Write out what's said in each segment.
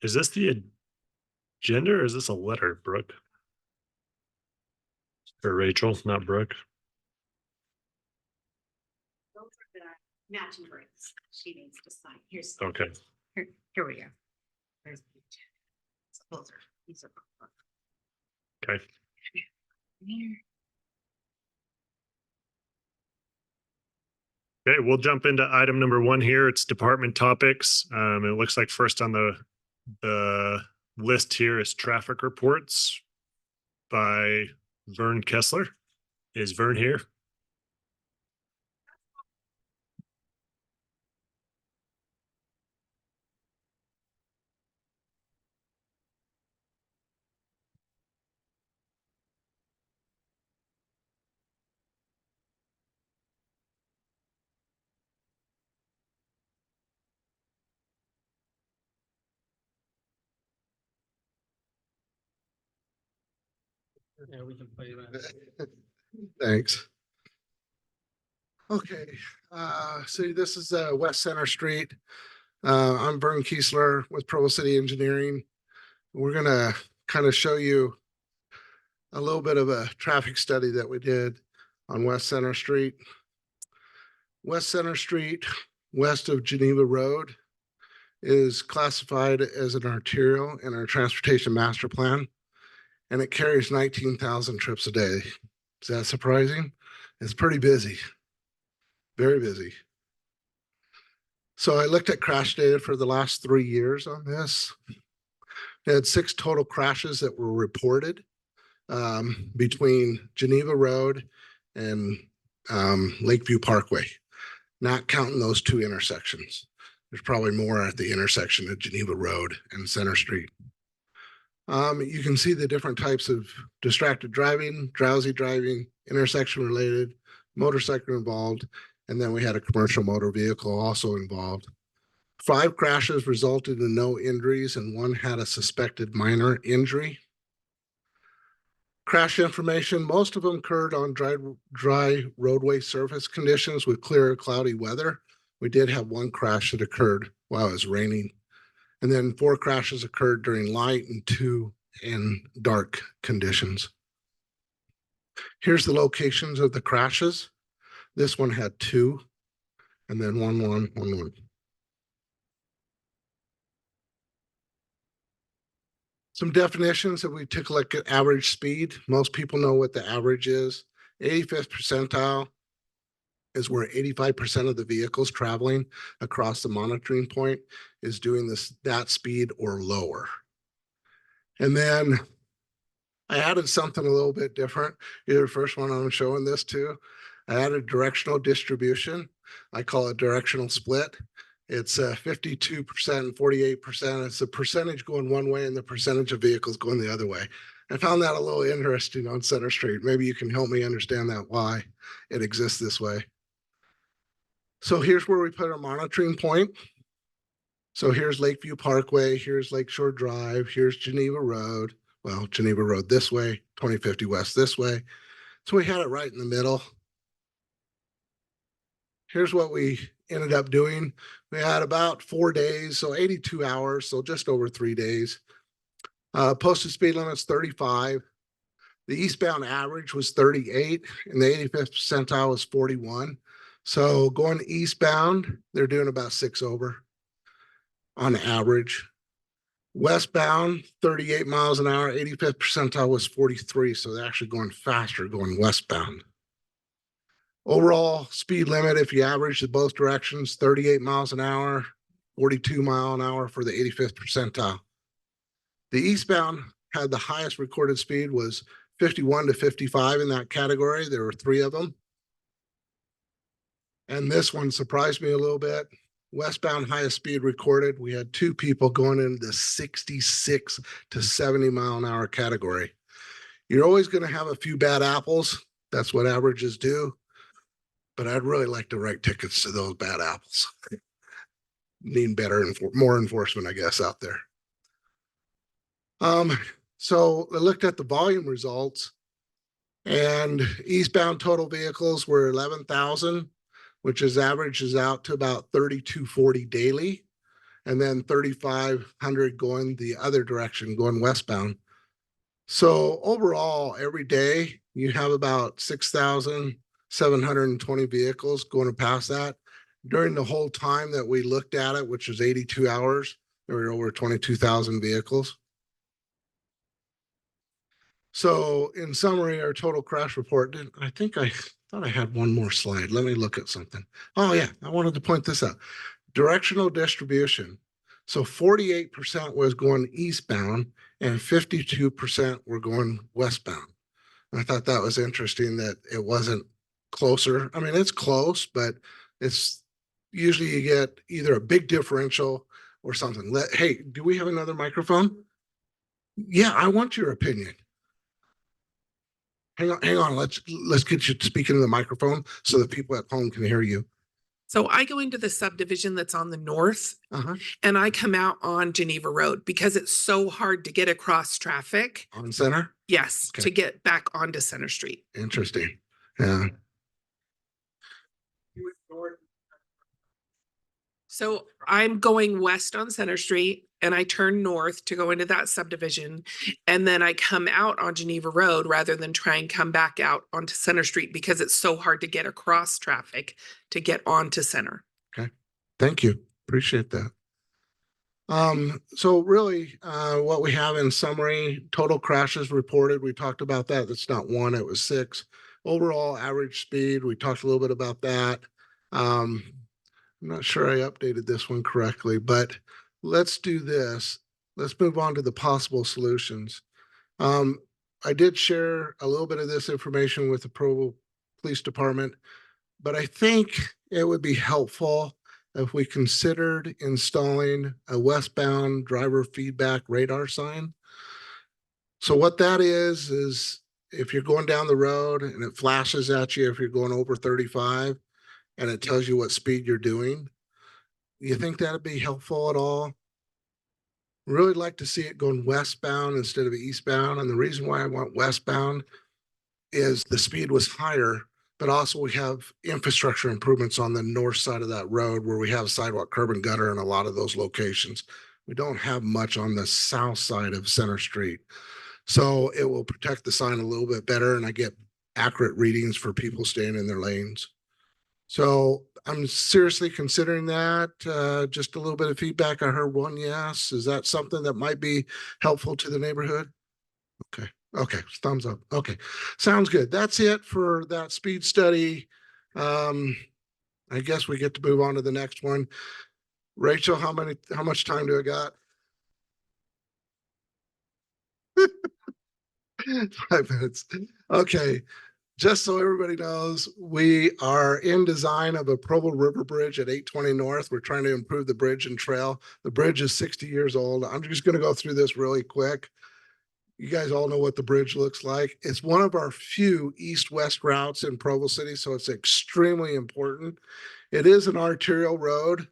Is this the agenda or is this a letter, Brooke? Or Rachel, not Brooke? Those are the matching bricks she needs to sign. Here's Okay. here we go. There's so these are Okay. here. Okay, we'll jump into item number 1 here. It's department topics. It looks like first on the list here is traffic reports by Vern Keeslar. Is Vern here? Yeah, we can play that. Thanks. Okay, so this is West Center Street. I'm Vern Keeslar with Provo City Engineering. We're gonna kind of show you a little bit of a traffic study that we did on West Center Street. West Center Street, west of Geneva Road, is classified as an arterial in our transportation master plan, and it carries 19,000 trips a day. Is that surprising? It's pretty busy, very busy. So I looked at crash data for the last 3 years on this. We had 6 total crashes that were reported between Geneva Road and Lakeview Parkway, not counting those 2 intersections. There's probably more at the intersection of Geneva Road and Center Street. You can see the different types of distracted driving, drowsy driving, intersection related, motorcycle involved, and then we had a commercial motor vehicle also involved. 5 crashes resulted in no injuries and 1 had a suspected minor injury. Crash information, most of them occurred on dry roadway surface conditions with clear cloudy weather. We did have 1 crash that occurred while it was raining. And then 4 crashes occurred during light and 2 in dark conditions. Here's the locations of the crashes. This one had 2, and then 1, 1, 1, 1. Some definitions that we took a look at average speed. Most people know what the average is. 85th percentile is where 85% of the vehicles traveling across the monitoring point is doing that speed or lower. And then I added something a little bit different. You're the first one I'm showing this to. I added directional distribution. I call it directional split. It's 52% and 48%. It's the percentage going one way and the percentage of vehicles going the other way. I found that a little interesting on Center Street. Maybe you can help me understand that, why it exists this way. So here's where we put our monitoring point. So here's Lakeview Parkway, here's Lakeshore Drive, here's Geneva Road. Well, Geneva Road this way, 2050 West this way. So we had it right in the middle. Here's what we ended up doing. We had about 4 days, so 82 hours, so just over 3 days. Posted speed limits 35. The eastbound average was 38, and the 85th percentile was 41. So going eastbound, they're doing about 6 over on average. Westbound, 38 miles an hour, 85th percentile was 43. So they're actually going faster going westbound. Overall speed limit, if you average in both directions, 38 miles an hour, 42 mile an hour for the 85th percentile. The eastbound had the highest recorded speed was 51 to 55 in that category. There were 3 of them. And this one surprised me a little bit. Westbound highest speed recorded. We had 2 people going into the 66 to 70 mile an hour category. You're always going to have a few bad apples. That's what averages do. But I'd really like to write tickets to those bad apples. Need better and more enforcement, I guess, out there. So I looked at the volume results, and eastbound total vehicles were 11,000, which is averages out to about 3240 daily. and then 3,500 going the other direction, going westbound. So overall, every day you have about 6,720 vehicles going past that. During the whole time that we looked at it, which was 82 hours, there were over 22,000 vehicles. So in summary, our total crash report, I think I thought I had one more slide. Let me look at something. Oh yeah, I wanted to point this out. Directional distribution. So 48% was going eastbound and 52% were going westbound. I thought that was interesting that it wasn't closer. I mean, it's close, but it's usually you get either a big differential or something. Hey, do we have another microphone? Yeah, I want your opinion. Hang on. Let's get you speaking to the microphone so that people at home can hear you. So I go into the subdivision that's on the north Uh-huh. and I come out on Geneva Road because it's so hard to get across traffic. On center? Yes, Okay. to get back onto Center Street. Interesting. Yeah. So I'm going west on Center Street and I turn north to go into that subdivision. And then I come out on Geneva Road rather than try and come back out onto Center Street because it's so hard to get across traffic to get onto Center. Okay. Thank you. Appreciate that. So really, what we have in summary, total crashes reported, we talked about that. That's not one, it was 6. Overall average speed, we talked a little bit about that. I'm not sure I updated this one correctly, but let's do this. Let's move on to the possible solutions. I did share a little bit of this information with the Provo Police Department, but I think it would be helpful if we considered installing a westbound driver feedback radar sign. So what that is if you're going down the road and it flashes at you, if you're going over 35 and it tells you what speed you're doing, you think that'd be helpful at all? Really like to see it going westbound instead of eastbound. And the reason why I want westbound is the speed was higher, but also we have infrastructure improvements on the north side of that road where we have sidewalk, curb and gutter in a lot of those locations. We don't have much on the south side of Center Street. So it will protect the sign a little bit better and I get accurate readings for people staying in their lanes. So I'm seriously considering that. Just a little bit of feedback. I heard one yes. Is that something that might be helpful to the neighborhood? Okay. Okay. Thumbs up. Okay. Sounds good. That's it for that speed study. I guess we get to move on to the next one. Rachel, how much time do I got? 5 minutes. Okay. Just so everybody knows, we are in design of a Provo River Bridge at 820 North. We're trying to improve the bridge and trail. The bridge is 60 years old. I'm just going to go through this really quick. You guys all know what the bridge looks like. It's one of our few east-west routes in Provo City, so it's extremely important. It is an arterial road.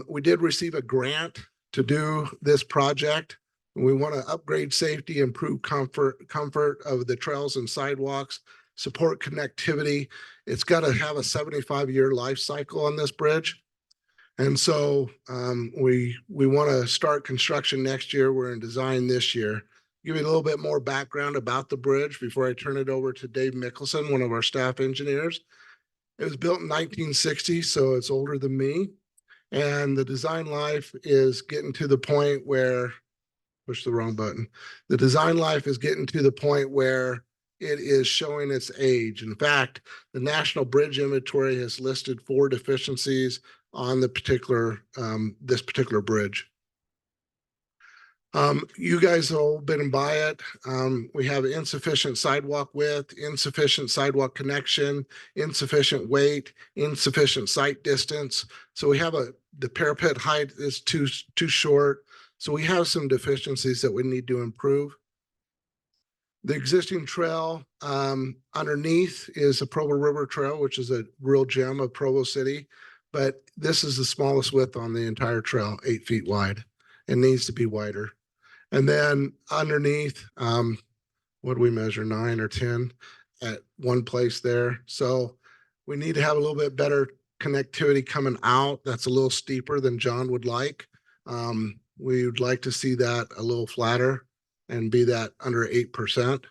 We did receive a grant to do this project. We want to upgrade safety, improve comfort of the trails and sidewalks, support connectivity. It's got to have a 75-year life cycle on this bridge. And so we want to start construction next year. We're in design this year. Give you a little bit more background about the bridge before I turn it over to Dave Mickelson, one of our staff engineers. It was built in 1960, so it's older than me. And the design life is getting to the point where, push the wrong button. The design life is getting to the point where it is showing its age. In fact, the National Bridge Inventory has listed 4 deficiencies on the particular, this particular bridge. You guys have all been by it. We have insufficient sidewalk width, insufficient sidewalk connection, insufficient weight, insufficient sight distance. So we have the parapet height is too short. So we have some deficiencies that we need to improve. The existing trail underneath is a Provo River Trail, which is a real gem of Provo City. But this is the smallest width on the entire trail, 8 feet wide. It needs to be wider. And then underneath, what do we measure, 9 or 10 at one place there. So we need to have a little bit better connectivity coming out. That's a little steeper than John would like. We would like to see that a little flatter and be that under 8%.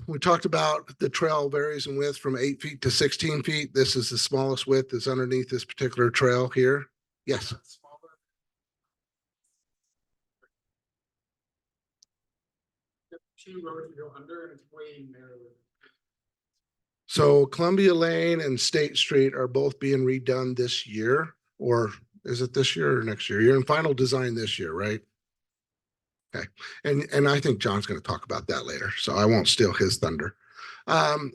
We talked about the trail varies in width from 8 feet to 16 feet. This is the smallest width that's underneath this particular trail here. Yes. Two roads go under and it's way narrower. So Columbia Lane and State Street are both being redone this year, or is it this year or next year? You're in final design this year, right? Okay. And I think John's going to talk about that later, so I won't steal his thunder.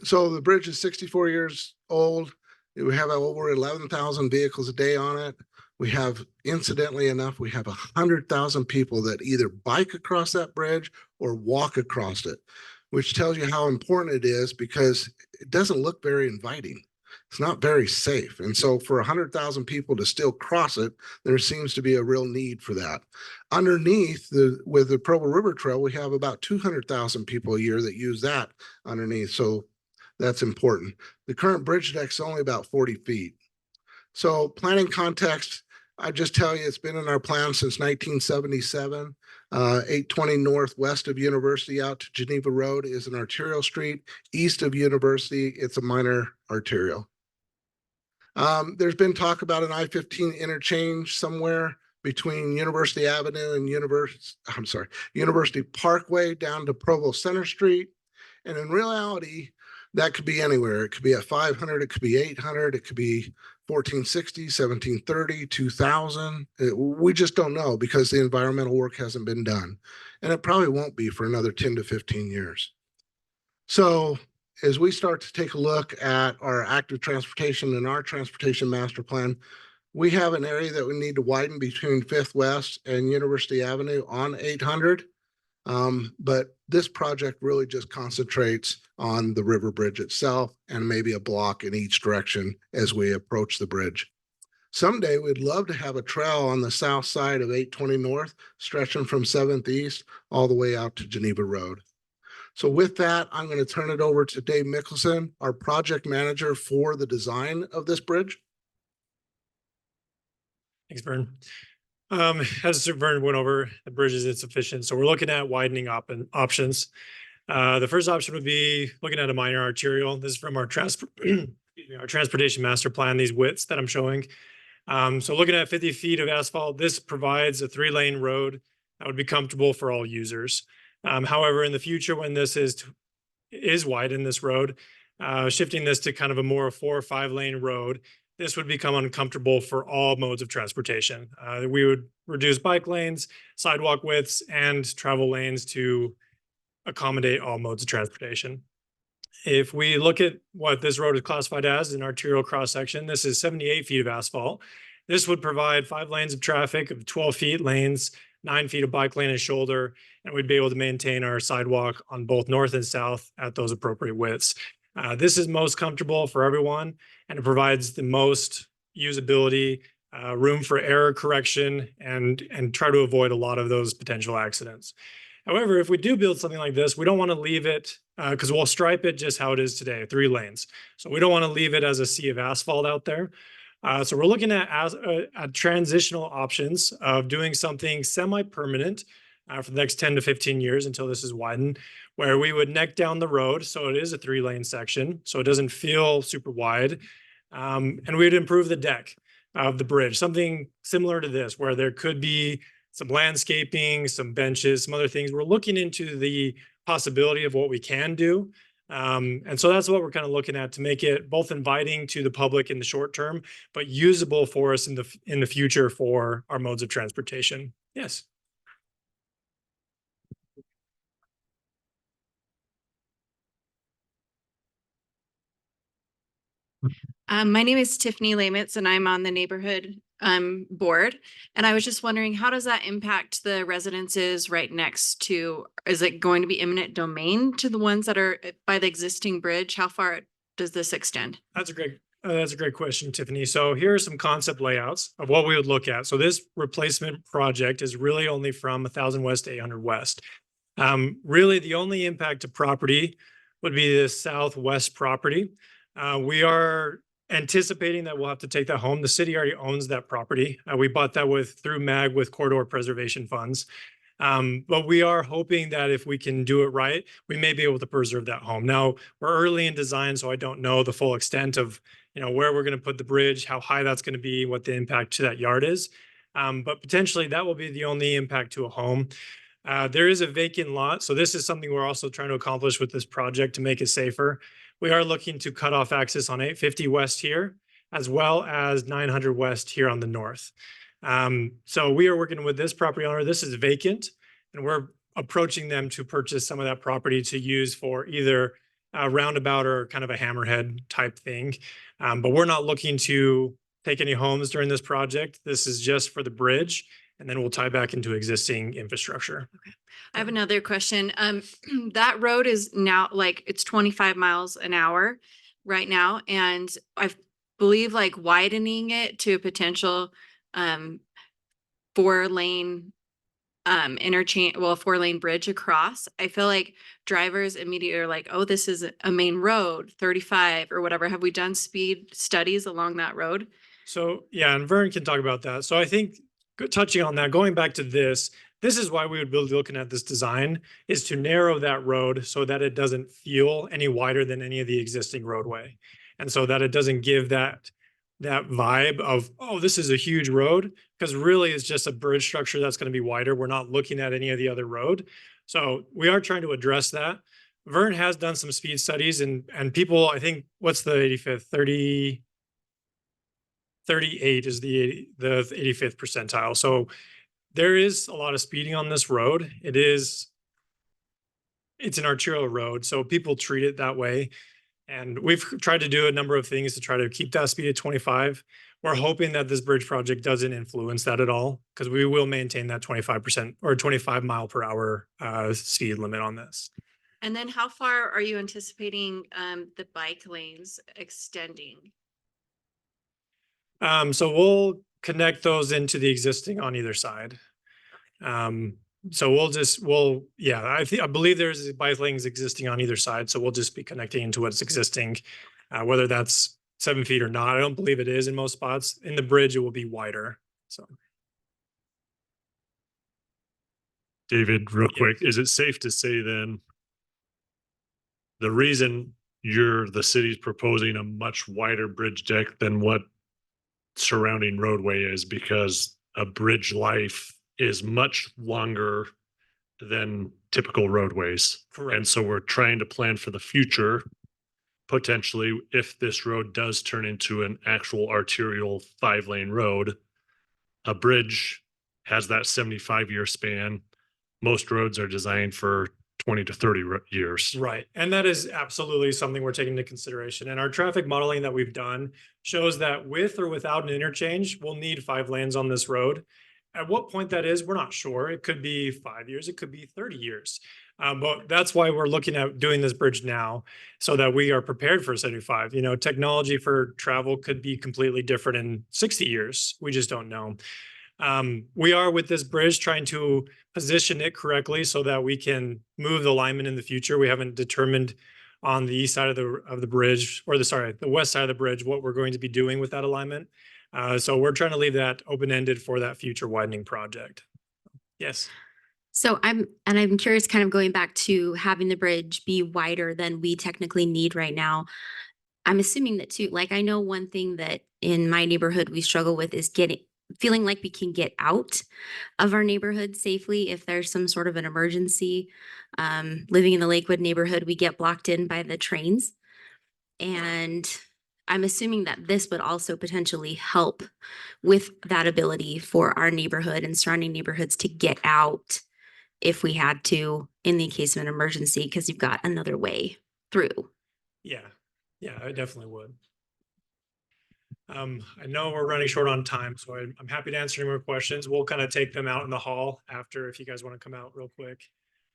So the bridge is 64 years old. We have over 11,000 vehicles a day on it. We have, incidentally enough, we have 100,000 people that either bike across that bridge or walk across it, which tells you how important it is because it doesn't look very inviting. It's not very safe. And so for 100,000 people to still cross it, there seems to be a real need for that. Underneath with the Provo River Trail, we have about 200,000 people a year that use that underneath. So that's important. The current bridge deck is only about 40 feet. So planning context, I just tell you, it's been in our plan since 1977. 820 northwest of University out to Geneva Road is an arterial street. East of University, it's a minor arterial. There's been talk about an I-15 interchange somewhere between University Avenue and University Parkway down to Provo Center Street. And in reality, that could be anywhere. It could be at 500, it could be 800, it could be 1460, 1730, 2000. We just don't know because the environmental work hasn't been done. And it probably won't be for another 10 to 15 years. So as we start to take a look at our active transportation and our transportation master plan, we have an area that we need to widen between 5th West and University Avenue on 800. But this project really just concentrates on the river bridge itself and maybe a block in each direction as we approach the bridge. Someday we'd love to have a trail on the south side of 820 North, stretching from 7th East all the way out to Geneva Road. So with that, I'm going to turn it over to Dave Mickelson, our project manager for the design of this bridge. Thanks, Vern. As Vern went over, the bridge is insufficient. So we're looking at widening options. The first option would be looking at a minor arterial. This is from our transportation master plan, these widths that I'm showing. So looking at 50 feet of asphalt, this provides a 3-lane road that would be comfortable for all users. However, in the future, when this is widened, this road, shifting this to kind of a more 4 or 5-lane road, this would become uncomfortable for all modes of transportation. We would reduce bike lanes, sidewalk widths, and travel lanes to accommodate all modes of transportation. If we look at what this road is classified as an arterial cross-section, this is 78 feet of asphalt. This would provide 5 lanes of traffic of 12 feet lanes, 9 feet of bike lane and shoulder, and we'd be able to maintain our sidewalk on both north and south at those appropriate widths. This is most comfortable for everyone, and it provides the most usability, room for error correction, and try to avoid a lot of those potential accidents. However, if we do build something like this, we don't want to leave it, because we'll stripe it just how it is today, 3 lanes. So we don't want to leave it as a sea of asphalt out there. So we're looking at transitional options of doing something semi-permanent for the next 10 to 15 years until this is widened, where we would neck down the road. So it is a 3-lane section, so it doesn't feel super wide. And we'd improve the deck of the bridge, something similar to this, where there could be some landscaping, some benches, some other things. We're looking into the possibility of what we can do. And so that's what we're kind of looking at to make it both inviting to the public in the short term, but usable for us in the future for our modes of transportation. Yes. My name is Tiffany Lamitz and I'm on the neighborhood board. And I was just wondering, how does that impact the residences right next to, is it going to be eminent domain to the ones that are by the existing bridge? How far does this extend? That's a great question, Tiffany. So here are some concept layouts of what we would look at. So this replacement project is really only from 1000 West to 800 West. Really the only impact to property would be the southwest property. We are anticipating that we'll have to take that home. The city already owns that property. We bought that through MAG with corridor preservation funds. But we are hoping that if we can do it right, we may be able to preserve that home. Now, we're early in design, so I don't know the full extent of, where we're going to put the bridge, how high that's going to be, what the impact to that yard is. But potentially that will be the only impact to a home. There is a vacant lot. So this is something we're also trying to accomplish with this project to make it safer. We are looking to cut off access on 850 West here, as well as 900 West here on the north. So we are working with this property owner. This is vacant, and we're approaching them to purchase some of that property to use for either a roundabout or kind of a hammerhead type thing. But we're not looking to take any homes during this project. This is just for the bridge, and then we'll tie back into existing infrastructure. I have another question. That road is now it's 25 miles an hour right now. And I believe widening it to a potential 4-lane interchange, well, a 4-lane bridge across. I feel like drivers immediately are like, oh, this is a main road, 35 or whatever. Have we done speed studies along that road? So yeah, and Vern can talk about that. So I think touching on that, going back to this is why we would be looking at this design, is to narrow that road so that it doesn't feel any wider than any of the existing roadway. And so that it doesn't give that vibe of, oh, this is a huge road, because really it's just a bridge structure that's going to be wider. We're not looking at any of the other road. So we are trying to address that. Vern has done some speed studies, and people, I think, what's the 85th? 38 is the 85th percentile. So there is a lot of speeding on this road. It's an arterial road, so people treat it that way. And we've tried to do a number of things to try to keep that speed at 25. We're hoping that this bridge project doesn't influence that at all, because we will maintain that 25% or 25 mile per hour speed limit on this. And then how far are you anticipating the bike lanes extending? So we'll connect those into the existing on either side. So I believe there's bike lanes existing on either side. So we'll just be connecting into what's existing, whether that's 7 feet or not. I don't believe it is in most spots. In the bridge, it will be wider. So, David, real quick, is it safe to say then the reason the city's proposing a much wider bridge deck than what surrounding roadway is because a bridge life is much longer than typical roadways? correct. And so we're trying to plan for the future, potentially, if this road does turn into an actual arterial 5-lane road. A bridge has that 75-year span. Most roads are designed for 20 to 30 years. Right. And that is absolutely something we're taking into consideration. And our traffic modeling that we've done shows that with or without an interchange, we'll need 5 lanes on this road. At what point that is, we're not sure. It could be 5 years, it could be 30 years. But that's why we're looking at doing this bridge now, so that we are prepared for 75. Technology for travel could be completely different in 60 years. We just don't know. We are, with this bridge, trying to position it correctly so that we can move the alignment in the future. We haven't determined on the east side of the bridge, or the west side of the bridge, what we're going to be doing with that alignment. So we're trying to leave that open-ended for that future widening project. Yes. So I'm curious, kind of going back to having the bridge be wider than we technically need right now. I'm assuming that too, I know one thing that in my neighborhood we struggle with is feeling like we can get out of our neighborhood safely if there's some sort of an emergency. Living in the Lakewood neighborhood, we get blocked in by the trains. And I'm assuming that this would also potentially help with that ability for our neighborhood and surrounding neighborhoods to get out if we had to, in the case of an emergency, because you've got another way through. Yeah, I definitely would. I know we're running short on time, so I'm happy to answer any more questions. We'll kind of take them out in the hall after, if you guys want to come out real quick.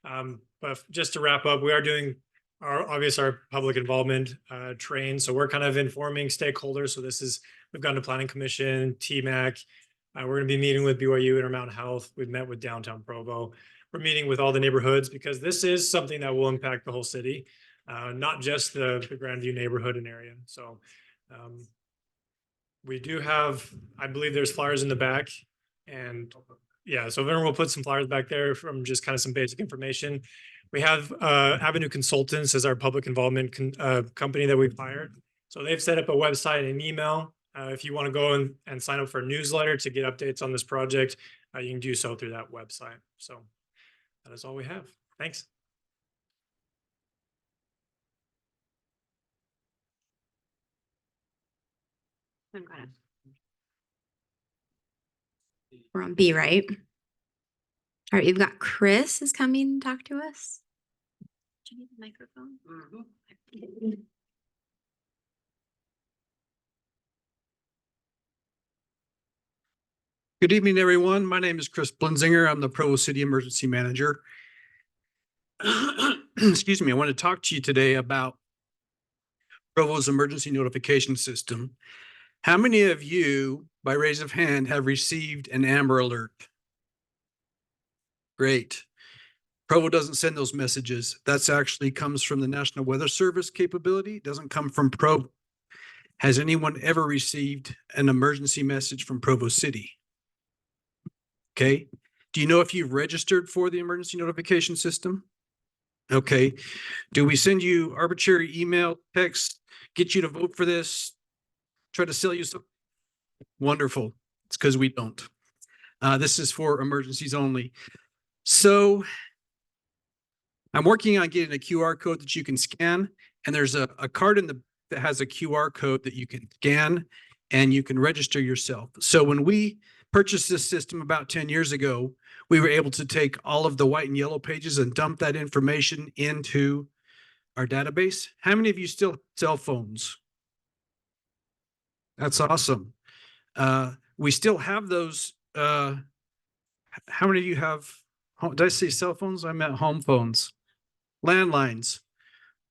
But just to wrap up, we are doing our public involvement train. So we're kind of informing stakeholders. So we've gone to Planning Commission, TMAC. We're going to be meeting with BYU, Intermountain Health. We've met with downtown Provo. We're meeting with all the neighborhoods, because this is something that will impact the whole city, not just the Grandview neighborhood and area. So We do have, I believe there's flyers in the back, and yeah, so Vern will put some flyers back there from just kind of some basic information. We have Avenue Consultants as our public involvement company that we've hired. So they've set up a website and an email. If you want to go and sign up for a newsletter to get updates on this project, you can do so through that website. So that is all we have. Thanks. I'm gonna- We're on B, right? All right, you've got Chris is coming to talk to us. Do you need the microphone? Good evening, everyone. My name is Chris Blinzinger. I'm the Provo City Emergency Manager. Excuse me. I want to talk to you today about Provo's emergency notification system. How many of you, by raise of hand, have received an Amber Alert? Great. Provo doesn't send those messages. That's actually comes from the National Weather Service capability. It doesn't come from Provo. Has anyone ever received an emergency message from Provo City? Okay. Do you know if you've registered for the emergency notification system? Okay. Do we send you arbitrary email, text, get you to vote for this, try to sell you something? Wonderful. It's because we don't. This is for emergencies only. So I'm working on getting a QR code that you can scan, and there's a card in the that has a QR code that you can scan and you can register yourself. So when we purchased this system about 10 years ago, we were able to take all of the white and yellow pages and dump that information into our database. How many of you still have cell phones? That's awesome. We still have those. How many of you have, did I say cell phones? I meant home phones, landlines.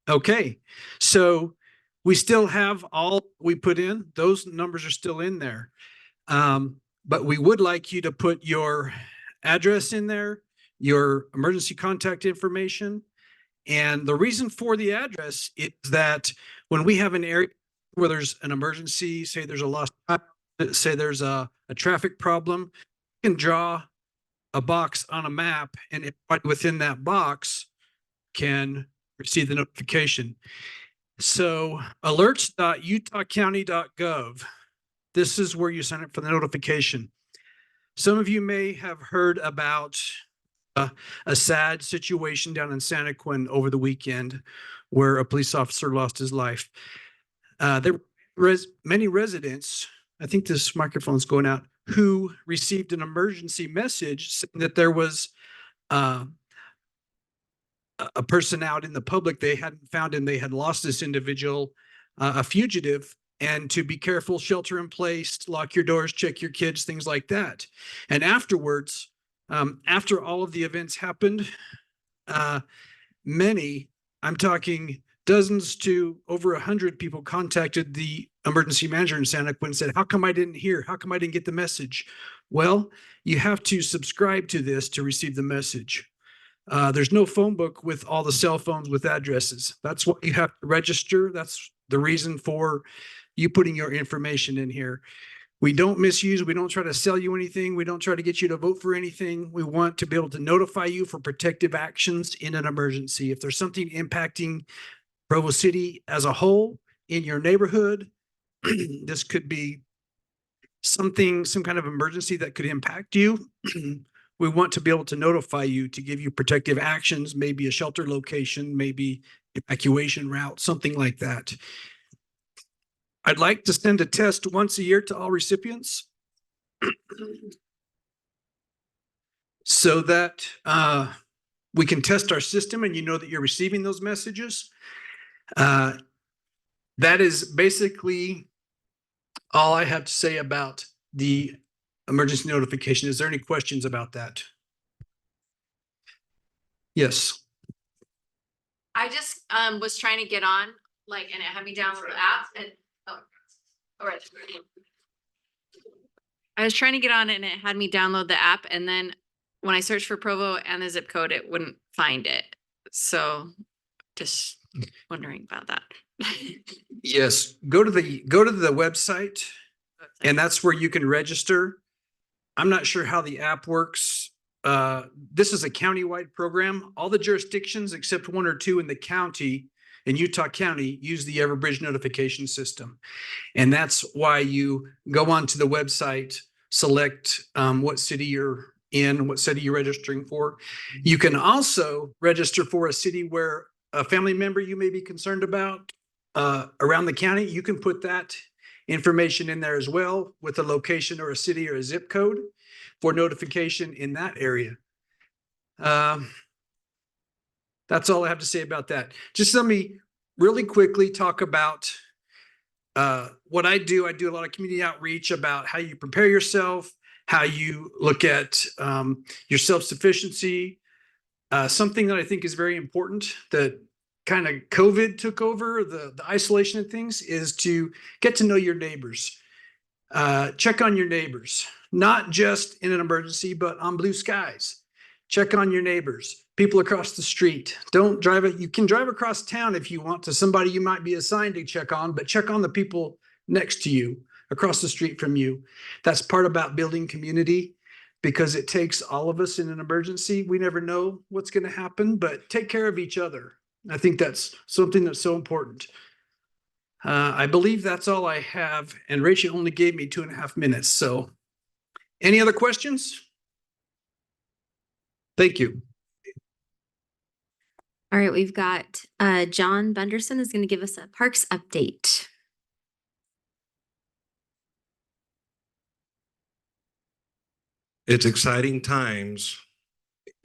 Okay. So we still have all we put in. Those numbers are still in there. But we would like you to put your address in there, your emergency contact information. And the reason for the address is that when we have an area where there's an emergency, say there's a lost, say there's a traffic problem, you can draw a box on a map, and everybody within that box can receive the notification. So alerts.utahcounty.gov. This is where you sign up for the notification. Some of you may have heard about a sad situation down in Santa Quin over the weekend where a police officer lost his life. There were many residents, I think this microphone's going out, who received an emergency message saying that there was a person out in the public. They hadn't found him. They had lost this individual, a fugitive, and to be careful, shelter in place, lock your doors, check your kids, things like that. And afterwards, after all of the events happened, many, I'm talking dozens to over 100 people contacted the emergency manager in Santa Quin and said, how come I didn't hear? How come I didn't get the message? Well, you have to subscribe to this to receive the message. There's no phone book with all the cell phones with addresses. That's what you have to register. That's the reason for you putting your information in here. We don't misuse. We don't try to sell you anything. We don't try to get you to vote for anything. We want to be able to notify you for protective actions in an emergency. If there's something impacting Provo City as a whole in your neighborhood, this could be something, some kind of emergency that could impact you. We want to be able to notify you to give you protective actions, maybe a shelter location, maybe evacuation route, something like that. I'd like to send a test once a year to all recipients so that we can test our system and you know that you're receiving those messages. That is basically all I have to say about the emergency notification. Is there any questions about that? Yes. I just was trying to get on, like, and it had me download the app and all right. I was trying to get on and it had me download the app, and then when I searched for Provo and the zip code, it wouldn't find it. So just wondering about that. Yes. Go to the website. and that's where you can register. I'm not sure how the app works. This is a countywide program. All the jurisdictions except 1 or 2 in the county, in Utah County, use the Everbridge notification system. And that's why you go onto the website, select what city you're in, what city you're registering for. You can also register for a city where a family member you may be concerned about around the county. You can put that information in there as well with a location or a city or a zip code for notification in that area. That's all I have to say about that. Just let me really quickly talk about what I do. I do a lot of community outreach about how you prepare yourself, how you look at your self-sufficiency. Something that I think is very important that kind of COVID took over, the isolation of things, is to get to know your neighbors. Check on your neighbors, not just in an emergency, but on blue skies. Check on your neighbors, people across the street. Don't drive it. You can drive across town if you want to somebody you might be assigned to check on, but check on the people next to you, across the street from you. That's part about building community, because it takes all of us in an emergency. We never know what's going to happen, but take care of each other. I think that's something that's so important. I believe that's all I have, and Rachel only gave me 2.5 minutes. So any other questions? Thank you. All right, we've got Jon Bunderson is going to give us a parks update. It's exciting times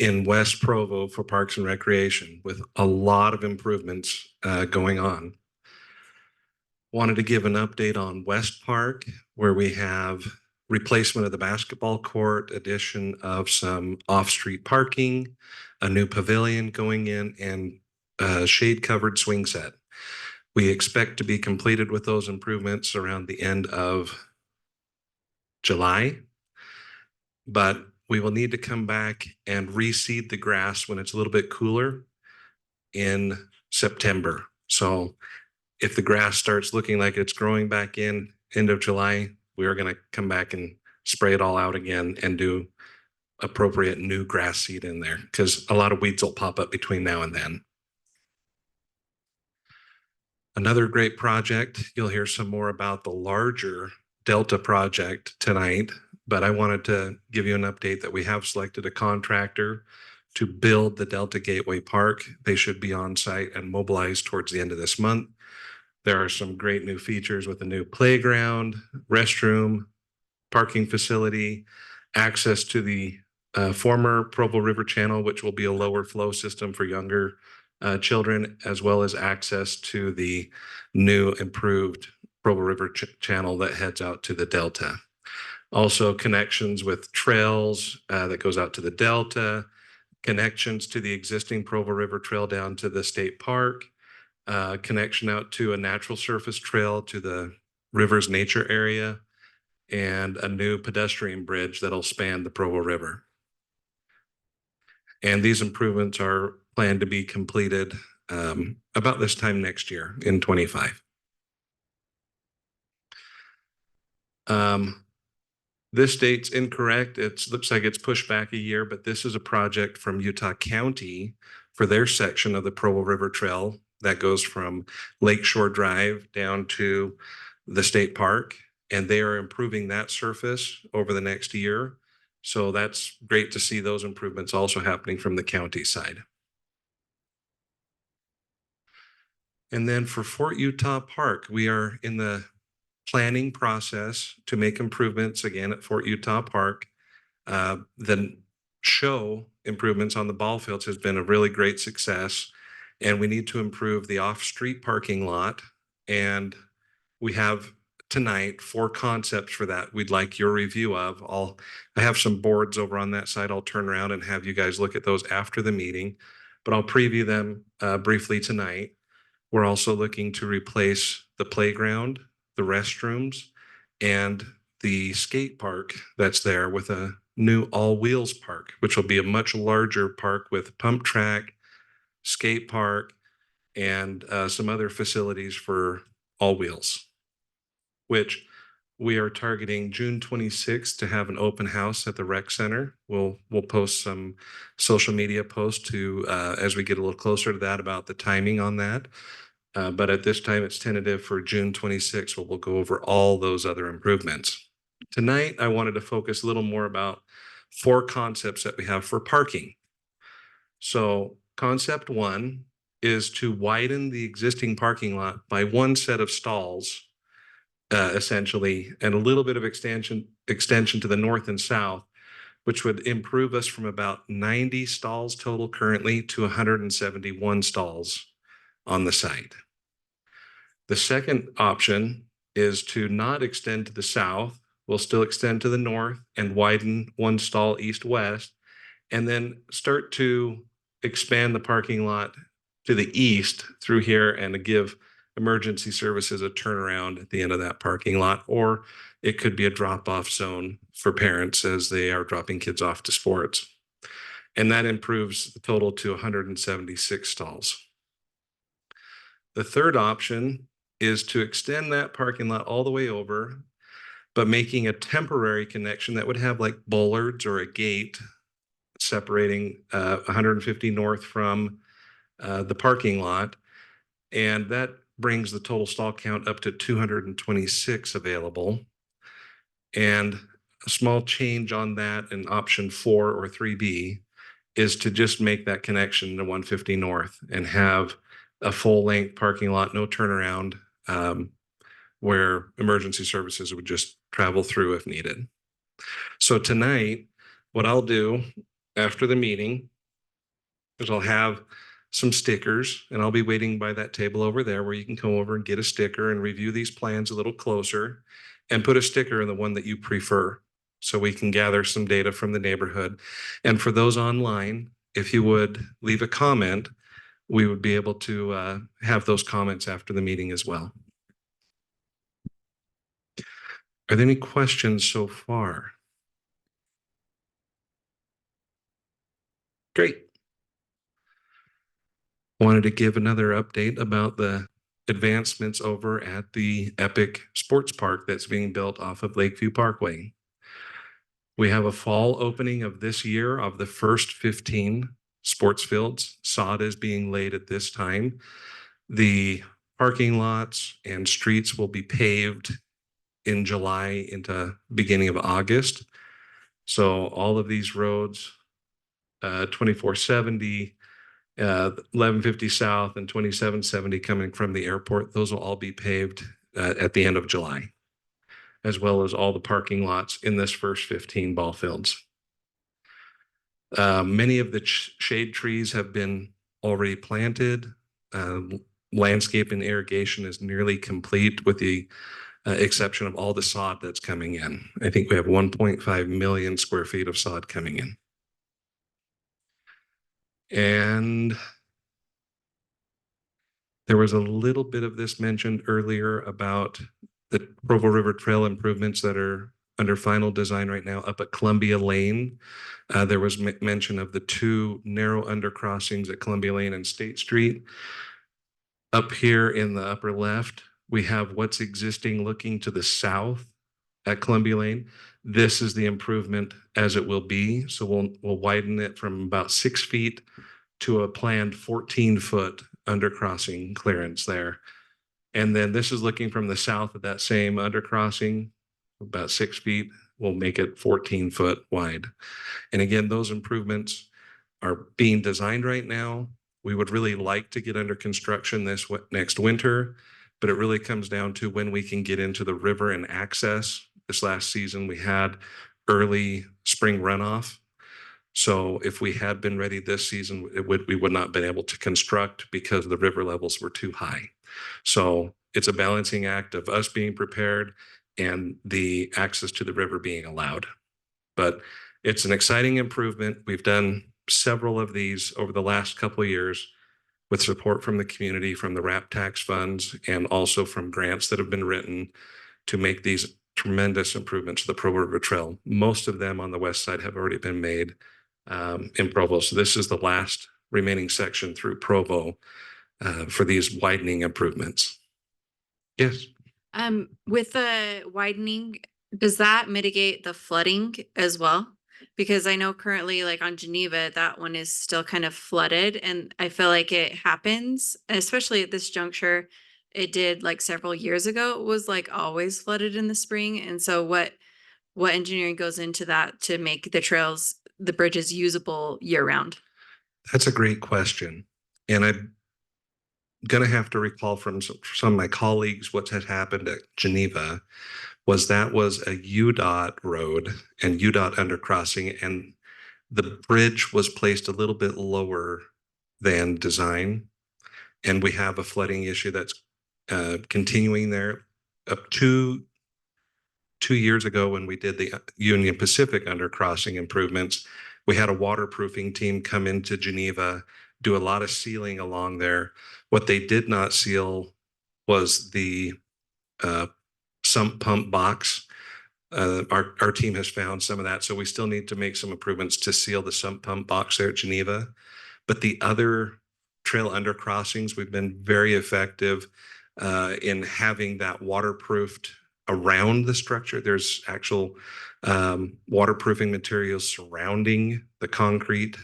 in West Provo for Parks and Recreation, with a lot of improvements going on. Wanted to give an update on West Park, where we have replacement of the basketball court, addition of some off-street parking, a new pavilion going in, and a shade-covered swing set. We expect to be completed with those improvements around the end of July, but we will need to come back and reseed the grass when it's a little bit cooler in September. So if the grass starts looking like it's growing back in end of July, we are going to come back and spray it all out again and do appropriate new grass seed in there, because a lot of weeds will pop up between now and then. Another great project, you'll hear some more about the larger Delta project tonight, but I wanted to give you an update that we have selected a contractor to build the Delta Gateway Park. They should be on site and mobilized towards the end of this month. There are some great new features with a new playground, restroom, parking facility, access to the former Provo River Channel, which will be a lower flow system for younger children, as well as access to the new improved Provo River Channel that heads out to the Delta. Also connections with trails that goes out to the Delta, connections to the existing Provo River Trail down to the state park, connection out to a natural surface trail to the river's nature area, and a new pedestrian bridge that'll span the Provo River. And these improvements are planned to be completed about this time next year in 25. This date's incorrect. It looks like it's pushed back a year, but this is a project from Utah County for their section of the Provo River Trail that goes from Lakeshore Drive down to the state park. And they are improving that surface over the next year. So that's great to see those improvements also happening from the county side. And then for Fort Utah Park, we are in the planning process to make improvements again at Fort Utah Park. The show improvements on the ball fields has been a really great success, and we need to improve the off-street parking lot. And we have tonight 4 concepts for that we'd like your review of. I have some boards over on that side. I'll turn around and have you guys look at those after the meeting, but I'll preview them briefly tonight. We're also looking to replace the playground, the restrooms, and the skate park that's there with a new all-wheels park, which will be a much larger park with pump track, skate park, and some other facilities for all wheels, which we are targeting June 26th to have an open house at the rec center. We'll post some social media posts to as we get a little closer to that about the timing on that. But at this time, it's tentative for June 26th, where we'll go over all those other improvements. Tonight, I wanted to focus a little more about 4 concepts that we have for parking. So concept 1 is to widen the existing parking lot by 1 set of stalls, essentially, and a little bit of extension to the north and south, which would improve us from about 90 stalls total currently to 171 stalls on the site. The second option is to not extend to the south. We'll still extend to the north and widen 1 stall east-west, and then start to expand the parking lot to the east through here and to give emergency services a turnaround at the end of that parking lot, or it could be a drop-off zone for parents as they are dropping kids off to sports. And that improves the total to 176 stalls. The third option is to extend that parking lot all the way over, but making a temporary connection that would have like bollards or a gate separating 150 north from the parking lot. And that brings the total stall count up to 226 available. And a small change on that in option 4 or 3B is to just make that connection to 150 north and have a full length parking lot, no turnaround, where emergency services would just travel through if needed. So tonight, what I'll do after the meeting is I'll have some stickers, and I'll be waiting by that table over there where you can come over and get a sticker and review these plans a little closer and put a sticker in the one that you prefer, so we can gather some data from the neighborhood. And for those online, if you would leave a comment, we would be able to have those comments after the meeting as well. Are there any questions so far? Great. Wanted to give another update about the advancements over at the Epic Sports Park that's being built off of Lakeview Parkway. We have a fall opening of this year of the first 15 sports fields. Sod is being laid at this time. The parking lots and streets will be paved in July into beginning of August. So all of these roads, 2470, 1150 South and 2770 coming from the airport, those will all be paved at the end of July, as well as all the parking lots in this first 15 ball fields. Many of the shade trees have been already planted. Landscape and irrigation is nearly complete with the exception of all the sod that's coming in. I think we have 1.5 million square feet of sod coming in. And there was a little bit of this mentioned earlier about the Provo River Trail improvements that are under final design right now up at Columbia Lane. There was mention of the 2 narrow undercrossings at Columbia Lane and State Street. Up here in the upper left, we have what's existing looking to the south at Columbia Lane. This is the improvement as it will be. So we'll widen it from about 6 feet to a planned 14-foot undercrossing clearance there. And then this is looking from the south of that same undercrossing, about 6 feet. We'll make it 14-foot wide. And again, those improvements are being designed right now. We would really like to get under construction this next winter, but it really comes down to when we can get into the river and access. This last season, we had early spring runoff. So if we had been ready this season, we would not have been able to construct because the river levels were too high. So it's a balancing act of us being prepared and the access to the river being allowed. But it's an exciting improvement. We've done several of these over the last couple of years with support from the community, from the RAP tax funds, and also from grants that have been written to make these tremendous improvements to the Provo River Trail. Most of them on the west side have already been made in Provo. So this is the last remaining section through Provo for these widening improvements. Yes. With the widening, does that mitigate the flooding as well? Because I know currently like on Geneva, that one is still kind of flooded and I feel like it happens, especially at this juncture. It did like several years ago, it was like always flooded in the spring. And so what engineering goes into that to make the trails, the bridges usable year round? That's a great question. And I'm going to have to recall from some of my colleagues what had happened at Geneva was that was a UDOT road and UDOT undercrossing, and the bridge was placed a little bit lower than design. And we have a flooding issue that's continuing there. Up to 2 years ago, when we did the Union Pacific undercrossing improvements, we had a waterproofing team come into Geneva, do a lot of sealing along there. What they did not seal was the sump pump box. Our team has found some of that, so we still need to make some improvements to seal the sump pump box there at Geneva. But the other trail undercrossings, we've been very effective in having that waterproofed around the structure. There's actual waterproofing materials surrounding the concrete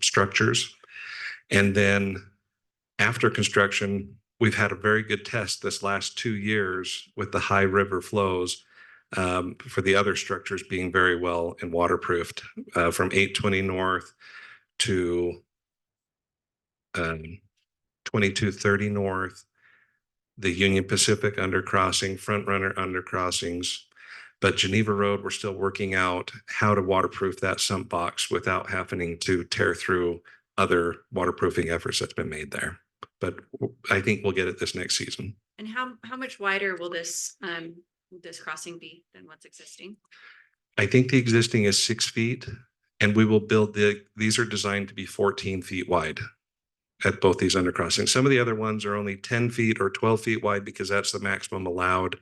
structures. And then after construction, we've had a very good test this last 2 years with the high river flows for the other structures being very well and waterproofed from 820 North to 2230 North, the Union Pacific undercrossing, front runner undercrossings. But Geneva Road, we're still working out how to waterproof that sump box without having to tear through other waterproofing efforts that's been made there. But I think we'll get it this next season. And how much wider will this crossing be than what's existing? I think the existing is 6 feet, and we will build these are designed to be 14 feet wide at both these undercrossings. Some of the other ones are only 10 feet or 12 feet wide because that's the maximum allowed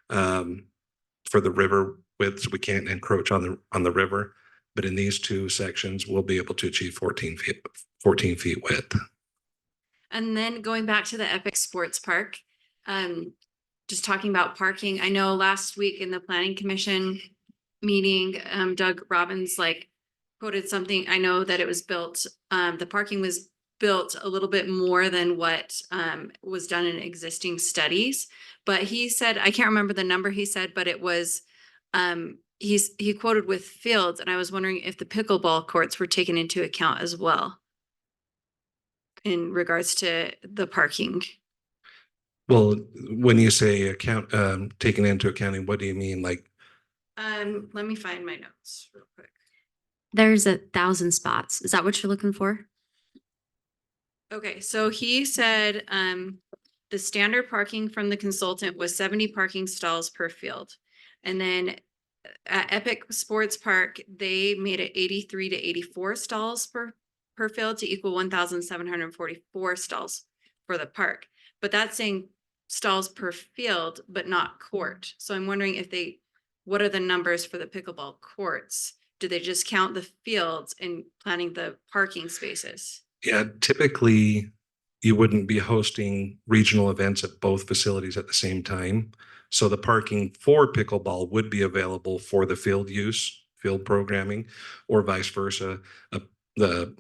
for the river width. So we can't encroach on the river. But in these two sections, we'll be able to achieve 14 feet width. And then going back to the Epic Sports Park, just talking about parking. I know last week in the Planning Commission meeting, Doug Robbins like quoted something. I know that it was built, the parking was built a little bit more than what was done in existing studies. But he said, I can't remember the number he said, but it was, he quoted with fields. And I was wondering if the pickleball courts were taken into account as well in regards to the parking. Well, when you say taken into accounting, what do you mean? Like, let me find my notes real quick. There's 1,000 spots. Is that what you're looking for? Okay, so he said the standard parking from the consultant was 70 parking stalls per field. And then at Epic Sports Park, they made it 83 to 84 stalls per field to equal 1,744 stalls for the park. But that's saying stalls per field, but not court. So I'm wondering what are the numbers for the pickleball courts? Do they just count the fields in planning the parking spaces? yeah, typically you wouldn't be hosting regional events at both facilities at the same time. So the parking for pickleball would be available for the field use, field programming, or vice versa. The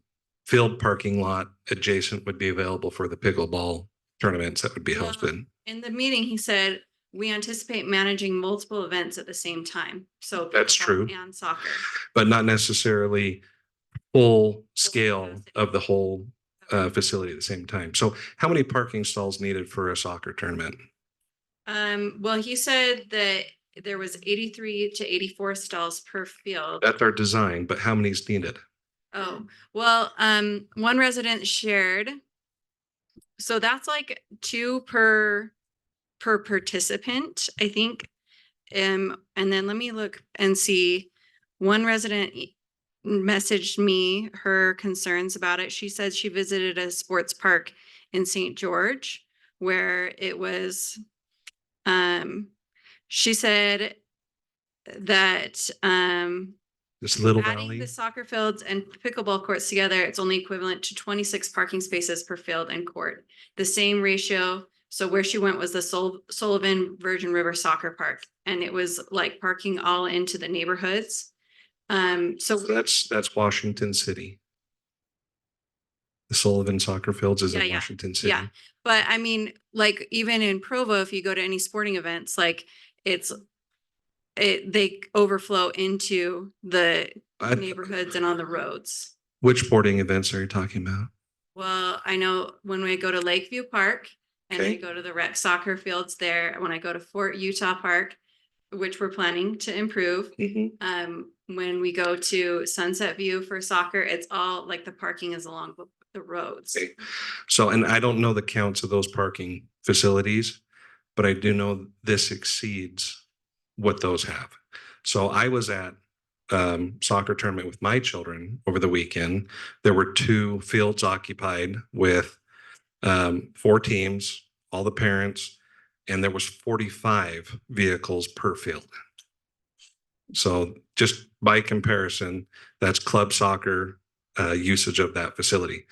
field parking lot adjacent would be available for the pickleball tournaments that would be hosted. In the meeting, he said, we anticipate managing multiple events at the same time. So That's pickleball true. and soccer. But not necessarily full scale of the whole facility at the same time. So how many parking stalls needed for a soccer tournament? Well, he said that there was 83 to 84 stalls per field. That's our design, but how many is needed? Oh, well, one resident shared. So that's like 2 per participant, I think. And then let me look and see. One resident messaged me her concerns about it. She said she visited a sports park in St. George where it was, she said that This little adding valley? the soccer fields and pickleball courts together, it's only equivalent to 26 parking spaces per field and court. The same ratio. So where she went was the Sullivan Virgin River Soccer Park, and it was like parking all into the neighborhoods. So That's Washington City. The Sullivan Soccer Fields is Yeah, in yeah, Washington City. yeah. But I mean, like even in Provo, if you go to any sporting events, like they overflow into the neighborhoods and on the roads. Which sporting events are you talking about? Well, I know when we go to Lakeview Park and Okay. then go to the rec soccer fields there, when I go to Fort Utah Park, which we're planning to improve. When we go to Sunset View for soccer, it's all like the parking is along the roads. Okay. So, and I don't know the counts of those parking facilities, but I do know this exceeds what those have. So I was at soccer tournament with my children over the weekend. There were 2 fields occupied with 4 teams, all the parents, and there was 45 vehicles per field. So just by comparison, that's club soccer usage of that facility.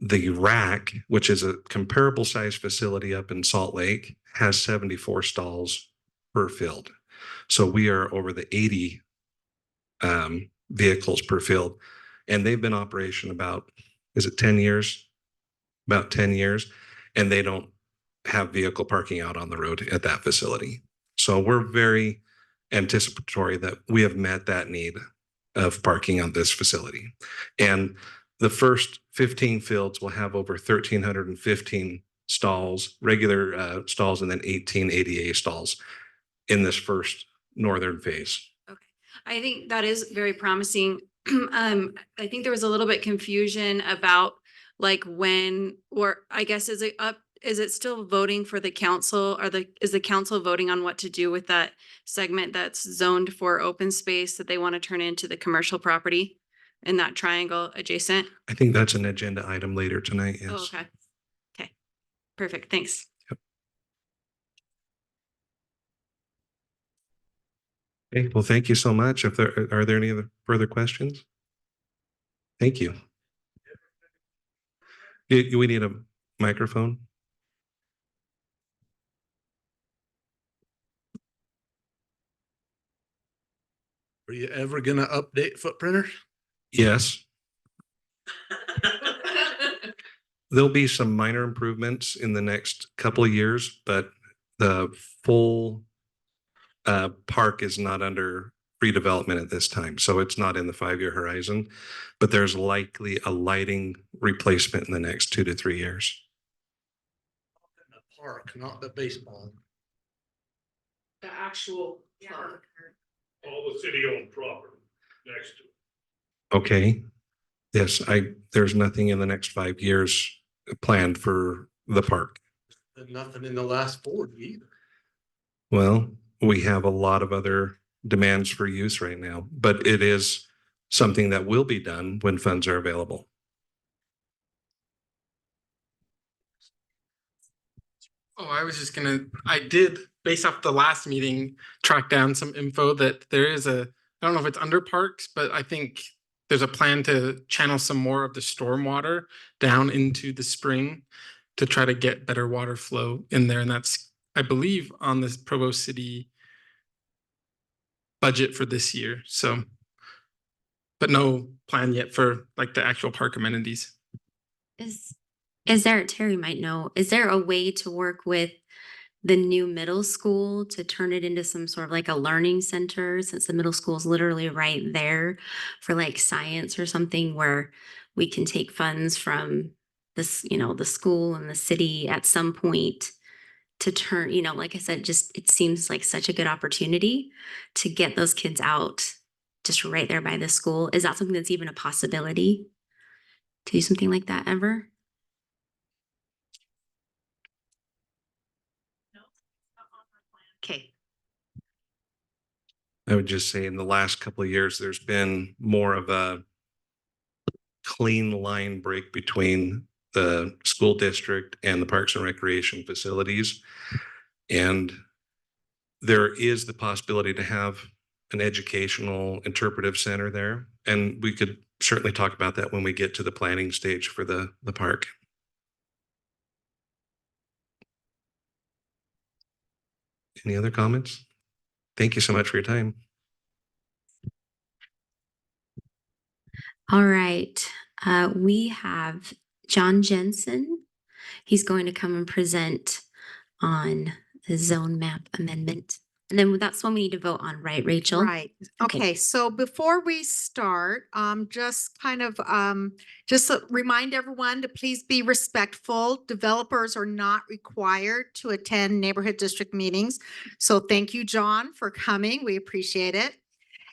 The rack, which is a comparable size facility up in Salt Lake, has 74 stalls per field. So we are over the 80 vehicles per field. And they've been in operation about, is it 10 years? About 10 years. And they don't have vehicle parking out on the road at that facility. So we're very anticipatory that we have met that need of parking on this facility. And the first 15 fields will have over 1,315 stalls, regular stalls, and then 18 ADA stalls in this first northern phase. Okay, I think that is very promising. I think there was a little bit confusion about like when, or I guess is it still voting for the council, or is the council voting on what to do with that segment that's zoned for open space that they want to turn into the commercial property in that triangle adjacent? I think that's an agenda item later tonight, yes. Oh, okay. Okay, perfect, thanks. Okay, well, thank you so much. If there are there any other further questions? Thank you. We need a microphone. Are you ever gonna update Footprinter? Yes. There'll be some minor improvements in the next couple of years, but the full park is not under redevelopment at this time. So it's not in the 5-year horizon, but there's likely a lighting replacement in the next 2 to 3 years. The park, not the baseball. The actual park. All the city-owned property next to it. Okay. Yes, there's nothing in the next 5 years planned for the park. And nothing in the last 40 either. Well, we have a lot of other demands for use right now, but it is something that will be done when funds are available. Oh, I did, based off the last meeting, track down some info that there is I don't know if it's under parks, but I think there's a plan to channel some more of the stormwater down into the spring to try to get better water flow in there. And that's, I believe, on the Provo City budget for this year. So, but no plan yet for like the actual park amenities. Is there, Terry might know, is there a way to work with the new middle school to turn it into some sort of like a learning center, since the middle school is literally right there for like science or something, where we can take funds from this, the school and the city at some point to turn, like I said, just, it seems like such a good opportunity to get those kids out just right there by the school. Is that something that's even a possibility to do something like that ever? Okay. I would just say in the last couple of years, there's been more of a clean line break between the school district and the Parks and Recreation facilities. And there is the possibility to have an educational interpretive center there. And we could certainly talk about that when we get to the planning stage for the park. Any other comments? Thank you so much for your time. All right, we have Jon Jensen. He's going to come and present on the zone map amendment. And then that's when we need to vote on, right, Rachel? Right. Okay, so before we start, just kind of, just remind everyone to please be respectful. Developers are not required to attend neighborhood district meetings. So thank you, John, for coming. We appreciate it.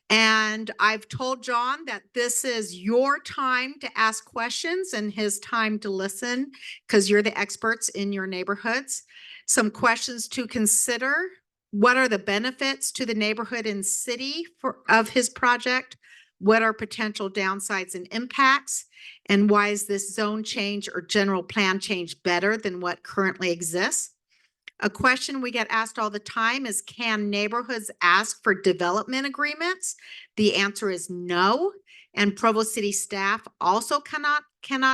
And I've told John that this is your time to ask questions and his time to listen because you're the experts in your neighborhoods. Some questions to consider. What are the benefits to the neighborhood and city of his project? What are potential downsides and impacts? And why is this zone change or general plan change better than what currently exists? A question we get asked all the time is, can neighborhoods ask for development agreements? The answer is no. And Provo City staff also cannot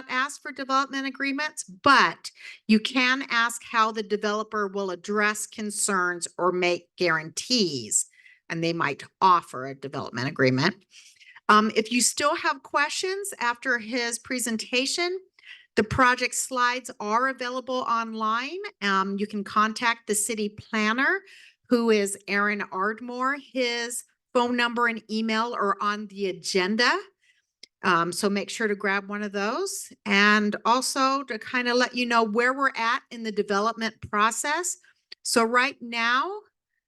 ask for development agreements, but you can ask how the developer will address concerns or make guarantees, and they might offer a development agreement. If you still have questions after his presentation, the project slides are available online. You can contact the city planner, who is Aaron Ardmore. His phone number and email are on the agenda. So make sure to grab one of those. And also to kind of let you know where we're at in the development process. So right now,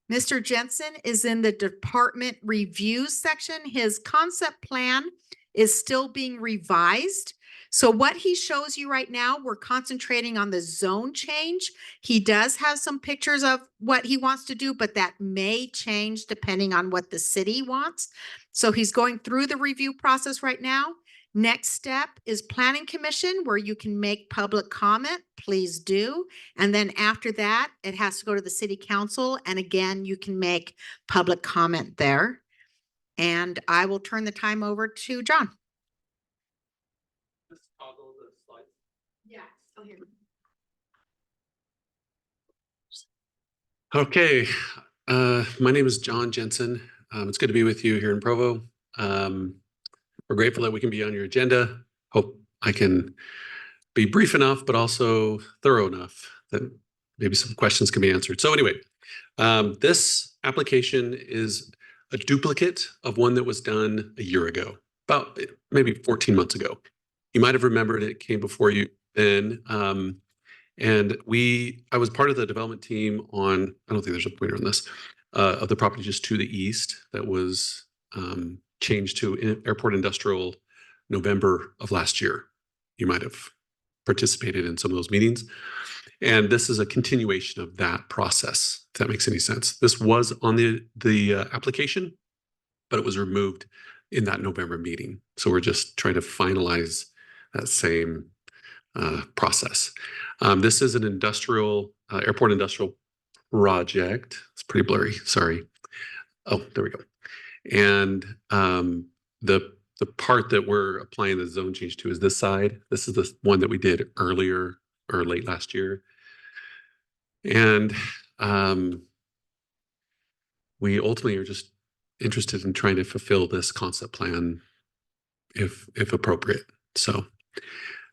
Mr. Jensen is in the department review section. His concept plan is still being revised. So what he shows you right now, we're concentrating on the zone change. He does have some pictures of what he wants to do, but that may change depending on what the city wants. So he's going through the review process right now. Next step is Planning Commission, where you can make public comment. Please do. And then after that, it has to go to the city council. And again, you can make public comment there. And I will turn the time over to John. Yeah. Okay, my name is Jon Jensen. It's good to be with you here in Provo. We're grateful that we can be on your agenda. Hope I can be brief enough, but also thorough enough that maybe some questions can be answered. So anyway, this application is a duplicate of one that was done a year ago, about maybe 14 months ago. You might have remembered it came before you then. And I was part of the development team on, I don't think there's a pointer on this, of the property just to the east that was changed to Airport Industrial November of last year. You might have participated in some of those meetings. And this is a continuation of that process, if that makes any sense. This was on the application, but it was removed in that November meeting. So we're just trying to finalize that same process. This is an airport industrial project. It's pretty blurry, sorry. Oh, there we go. And the part that we're applying the zone change to is this side. This is the one that we did earlier or late last year. And we ultimately are just interested in trying to fulfill this concept plan if appropriate. So I'm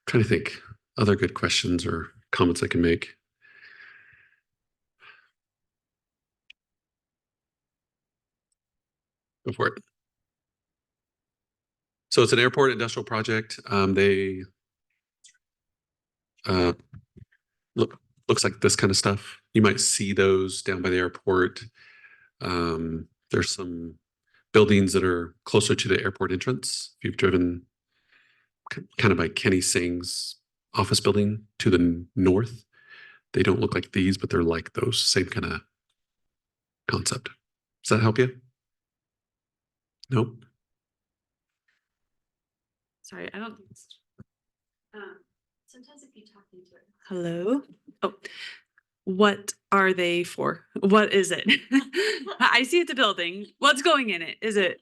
trying to think other good questions or comments I can make. Go for it. So it's an airport industrial project. They looks like this kind of stuff. You might see those down by the airport. There's some buildings that are closer to the airport entrance. If you've driven kind of by Kenny Singh's office building to the north, they don't look like these, but they're like those, same kind of concept. Does that help you? Nope. Sorry, I don't. Sometimes if you talk into it. Hello? Oh, what are they for? What is it? I see it's a building. What's going in it? Is it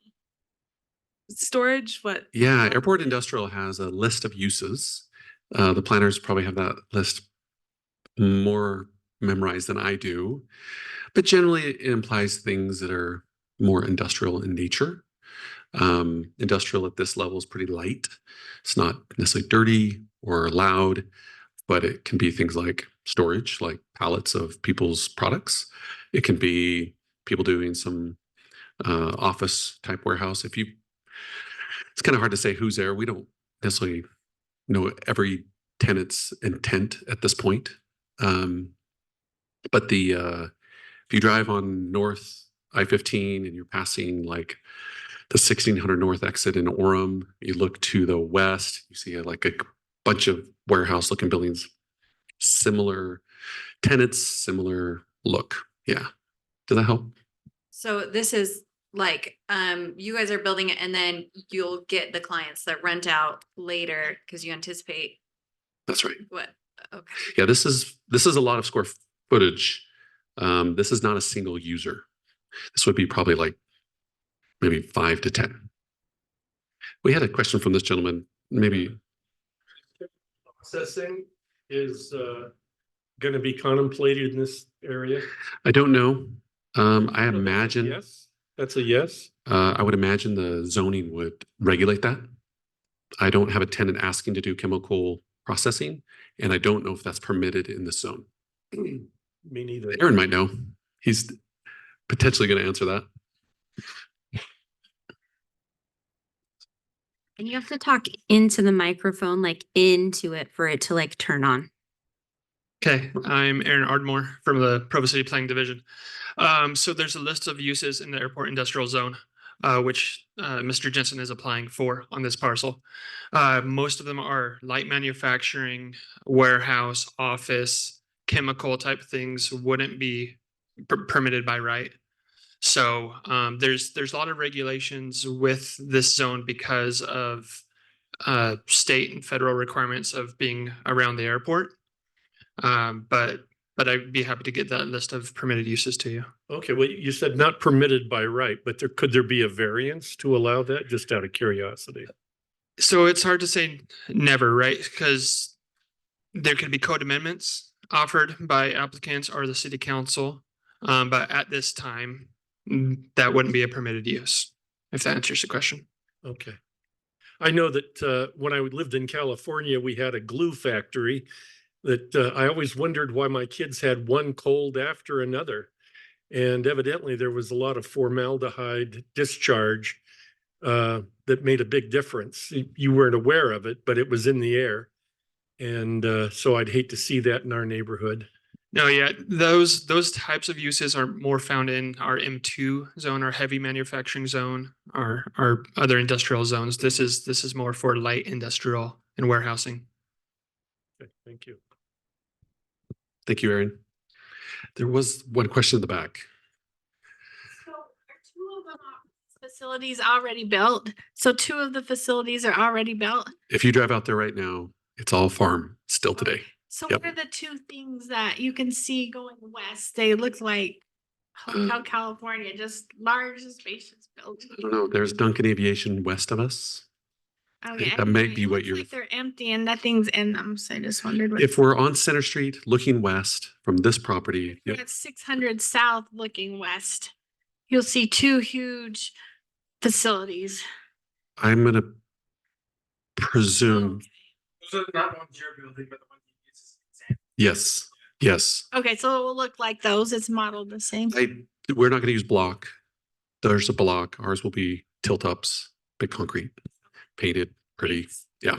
storage? What? Yeah, Airport Industrial has a list of uses. The planners probably have that list more memorized than I do. But generally, it implies things that are more industrial in nature. Industrial at this level is pretty light. It's not necessarily dirty or loud, but it can be things like storage, like pallets of people's products. It can be people doing some office type warehouse. It's kind of hard to say who's there. We don't necessarily know every tenant's intent at this point. But if you drive on North I-15 and you're passing like the 1600 North exit in Orem, you look to the west, you see like a bunch of warehouse looking buildings, similar tenants, similar look. Yeah. Does that help? So this is like, you guys are building it and then you'll get the clients that rent out later because you anticipate That's right. what? Okay. Yeah, this is a lot of square footage. This is not a single user. This would be probably like maybe 5 to 10. We had a question from this gentleman, maybe. Processing is going to be contemplated in this area? I don't know. I imagine. Yes, that's a yes. I would imagine the zoning would regulate that. I don't have a tenant asking to do chemical processing, and I don't know if that's permitted in this zone. Me neither. Aaron might know. He's potentially going to answer that. And you have to talk into the microphone, like into it for it to like turn on. Okay, I'm Aaron Ardmore from the Provo City Planning Division. So there's a list of uses in the airport industrial zone, which Mr. Jensen is applying for on this parcel. Most of them are light manufacturing, warehouse, office, chemical type things wouldn't be permitted by right. So there's a lot of regulations with this zone because of state and federal requirements of being around the airport. But I'd be happy to get that list of permitted uses to you. Okay, well, you said not permitted by right, but could there be a variance to allow that, just out of curiosity? So it's hard to say never, right? Because there could be code amendments offered by applicants or the city council. But at this time, that wouldn't be a permitted use, if that answers the question. Okay. I know that when I lived in California, we had a glue factory that I always wondered why my kids had one cold after another. And evidently there was a lot of formaldehyde discharge that made a big difference. You weren't aware of it, but it was in the air. And so I'd hate to see that in our neighborhood. No, yeah, those types of uses are more found in our M2 zone, our heavy manufacturing zone, our other industrial zones. This is more for light industrial and warehousing. Okay, thank you. Thank you, Aaron. There was one question in the back. So are 2 of them facilities already built? So 2 of the facilities are already built? If you drive out there right now, it's all farm still today. So Yep. what are the 2 things that you can see going west? They look like Hotel California, just large spacious buildings. I don't know. There's Duncan Aviation west of us. Okay, That may it be what looks you're. like they're empty and nothing's in them. So I just wondered what. If we're on Center Street looking west from this property, If you're at 600 South looking west, you'll see 2 huge facilities. I'm going to presume. Those are not ones you're building, but the ones you use as an example. Yes. Yes. Okay, so it will look like those. It's modeled the same. We're not going to use block. There's a block. Ours will be tilt ups, big concrete, painted, pretty. Yeah.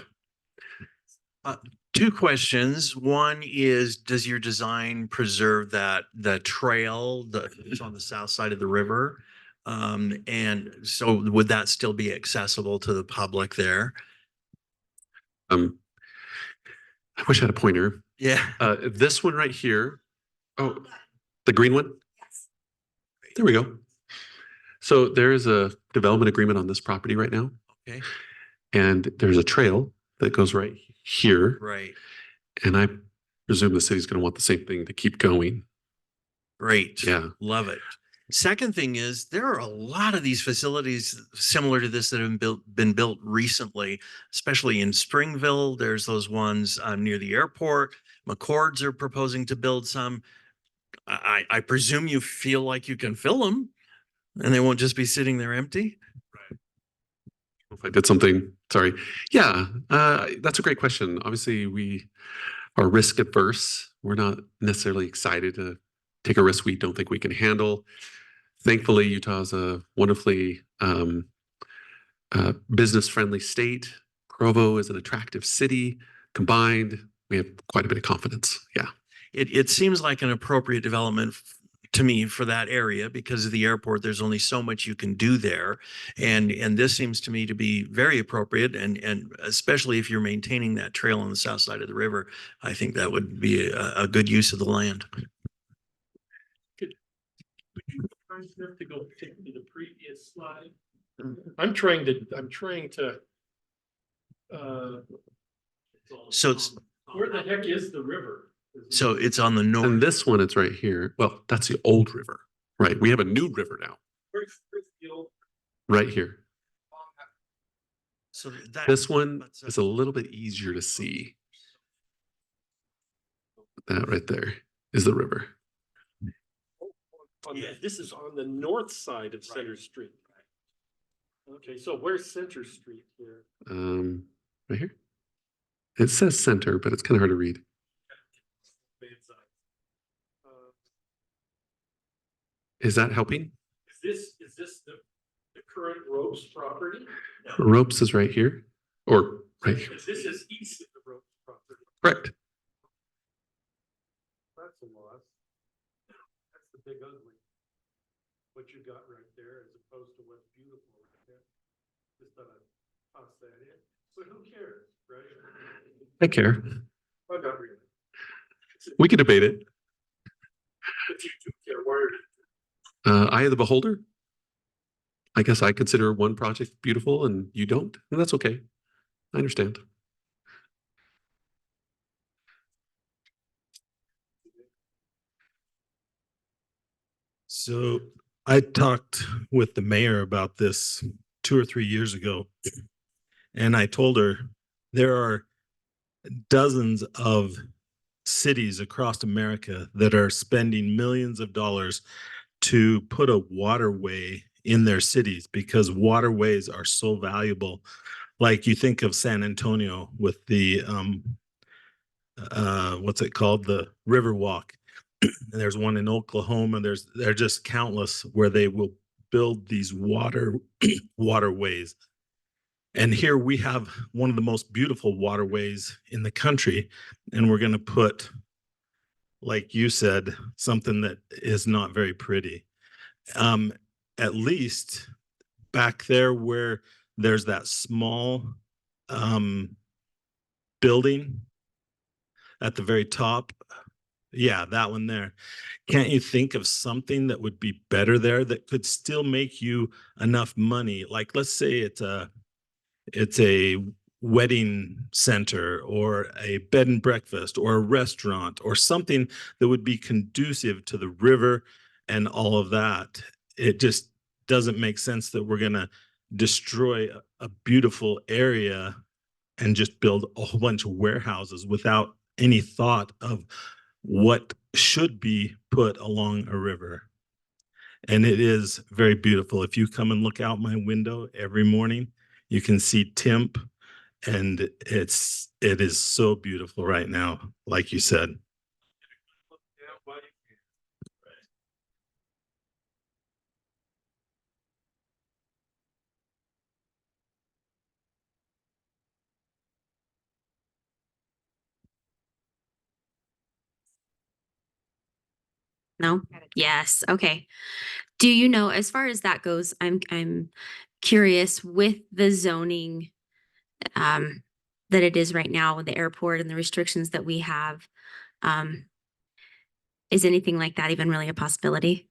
2 questions. One is, does your design preserve the trail that's on the south side of the river? And so would that still be accessible to the public there? I wish I had a pointer. Yeah. This one right here. Oh, the green one? Yes. There we go. So there is a development agreement on this property right now. Okay. And there's a trail that goes right here. Right. And I presume the city's going to want the same thing to keep going. Great. Yeah. Love it. Second thing is, there are a lot of these facilities similar to this that have been built recently, especially in Springville. There's those ones near the airport. McCord's are proposing to build some. I presume you feel like you can fill them and they won't just be sitting there empty. If I did something, sorry. Yeah, that's a great question. Obviously, we are risk adverse. We're not necessarily excited to take a risk we don't think we can handle. Thankfully, Utah is a wonderfully business-friendly state. Provo is an attractive city. Combined, we have quite a bit of confidence. Yeah. It seems like an appropriate development to me for that area because of the airport. There's only so much you can do there. And this seems to me to be very appropriate. And especially if you're maintaining that trail on the south side of the river, I think that would be a good use of the land. To go take me to the previous slide. I'm trying to So it's, where the heck is the river? so it's on the north. And this one, it's right here. Well, that's the old river, right? We have a new river now, Where's the old? right here. So that This one is a little bit easier to see. That right there is the river. This is on the north side of Center Street. Okay, so where's Center Street here? Right here. It says center, but it's kind of hard to read. Is that helping? Is this the current Ropes property? Ropes is right here, or right here. This is east of the Ropes property. Correct. That's a loss. That's the big ugly. What you got right there as opposed to what's beautiful right there. Just thought I'd toss that in. But who cares, right? I care. Well, not really. We can debate it. But you do care, why are you? Eye of the beholder. I guess I consider one project beautiful and you don't, and that's okay. I understand. So I talked with the mayor about this 2 or 3 years ago, and I told her there are dozens of cities across America that are spending millions of dollars to put a waterway in their cities because waterways are so valuable. Like you think of San Antonio with the what's it called? The Riverwalk. And there's one in Oklahoma. They're just countless where they will build these waterways. And here we have one of the most beautiful waterways in the country, and we're going to put, like you said, something that is not very pretty. At least back there where there's that small building at the very top. Yeah, that one there. Can't you think of something that would be better there that could still make you enough money? Like, let's say it's a wedding center or a bed and breakfast or a restaurant or something that would be conducive to the river and all of that. It just doesn't make sense that we're going to destroy a beautiful area and just build a whole bunch of warehouses without any thought of what should be put along a river. And it is very beautiful. If you come and look out my window every morning, you can see Timp, and it is so beautiful right now, like you said. No? Yes. Okay. Do you know, as far as that goes, I'm curious with the zoning that it is right now with the airport and the restrictions that we have. Is anything like that even really a possibility?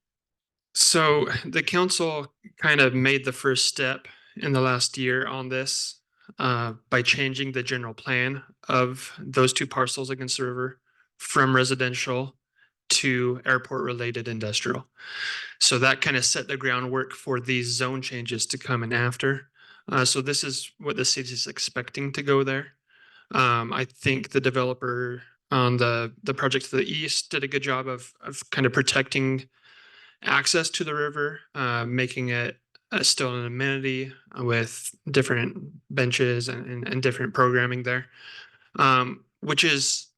So the council kind of made the first step in the last year on this by changing the general plan of those two parcels against the river from residential to airport related industrial. So that kind of set the groundwork for these zone changes to come in after. So this is what the city is expecting to go there. I think the developer on the project to the east did a good job of kind of protecting access to the river, making it still an amenity with different benches and different programming there, which is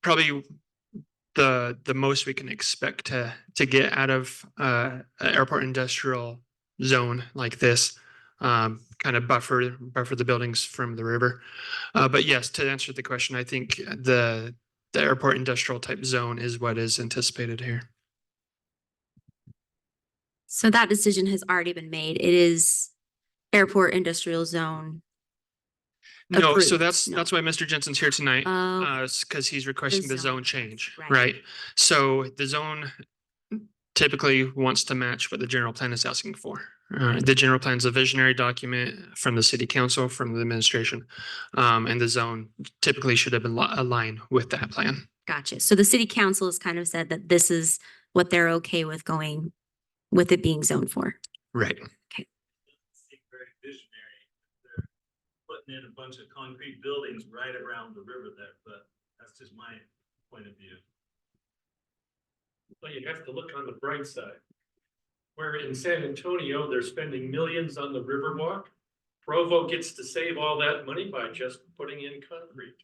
probably the most we can expect to get out of an airport industrial zone like this, kind of buffer the buildings from the river. But yes, to answer the question, I think the airport industrial type zone is what is anticipated here. So that decision has already been made. It is airport industrial zone. No, so approved. that's why Mr. Jensen's here tonight, Oh, because he's requesting the zone zone change, right. right? So the zone typically wants to match what the general plan is asking for. The general plan is a visionary document from the city council, from the administration, and the zone typically should have been aligned with that plan. gotcha. So the city council has kind of said that this is what they're okay with going, with it being zoned for. Right. Very visionary. They're putting in a bunch of concrete buildings right around the river there, but that's just my point of view. Well, you have to look on the bright side. Where in San Antonio, they're spending millions on the Riverwalk. Provo gets to save all that money by just putting in concrete.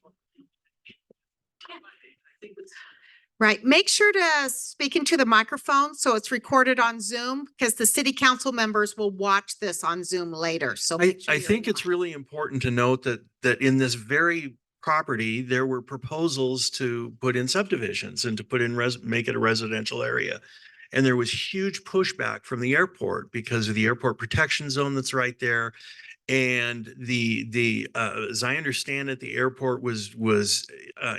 Right. Make sure to speak into the microphone so it's recorded on Zoom because the city council members will watch this on Zoom later. So I, make sure I you're think in it's line. really important to note that in this very property, there were proposals to put in subdivisions and to put in make it a residential area. And there was huge pushback from the airport because of the airport protection zone that's right there. And as I understand it, the airport was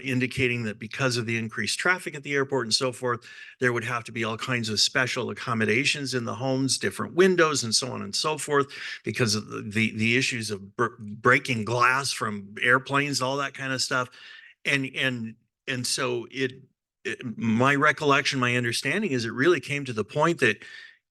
indicating that because of the increased traffic at the airport and so forth, there would have to be all kinds of special accommodations in the homes, different windows and so on and so forth, because of the issues of breaking glass from airplanes, all that kind of stuff. And so my recollection, my understanding is it really came to the point that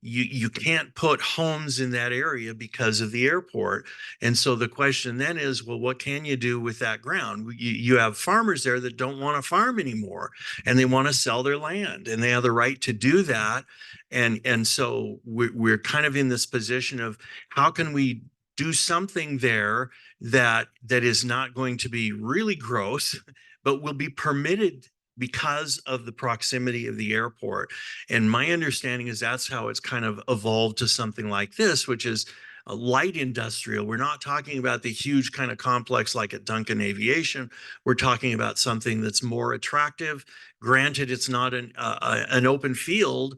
you can't put homes in that area because of the airport. And so the question then is, well, what can you do with that ground? You have farmers there that don't want to farm anymore and they want to sell their land and they have the right to do that. And so we're kind of in this position of how can we do something there that is not going to be really gross, but will be permitted because of the proximity of the airport. And my understanding is that's how it's kind of evolved to something like this, which is a light industrial. We're not talking about the huge kind of complex like at Duncan Aviation. We're talking about something that's more attractive. Granted, it's not an open field,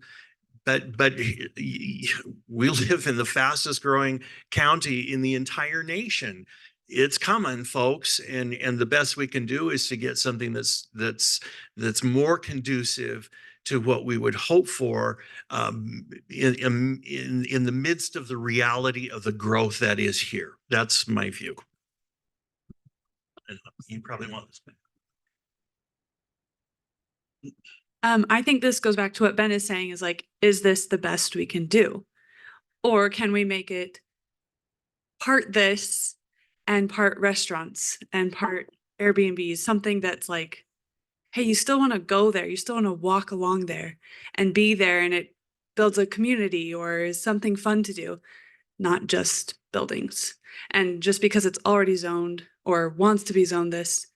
but we live in the fastest growing county in the entire nation. It's coming, folks, and the best we can do is to get something that's more conducive to what we would hope for in the midst of the reality of the growth that is here. That's my view. And you probably want this. I think this goes back to what Ben is saying is like, is this the best we can do? Or can we make it part this and part restaurants and part Airbnbs, something that's like, hey, you still want to go there. You still want to walk along there and be there. And it builds a community or is something fun to do, not just buildings. And just because it's already zoned or wants to be zoned this,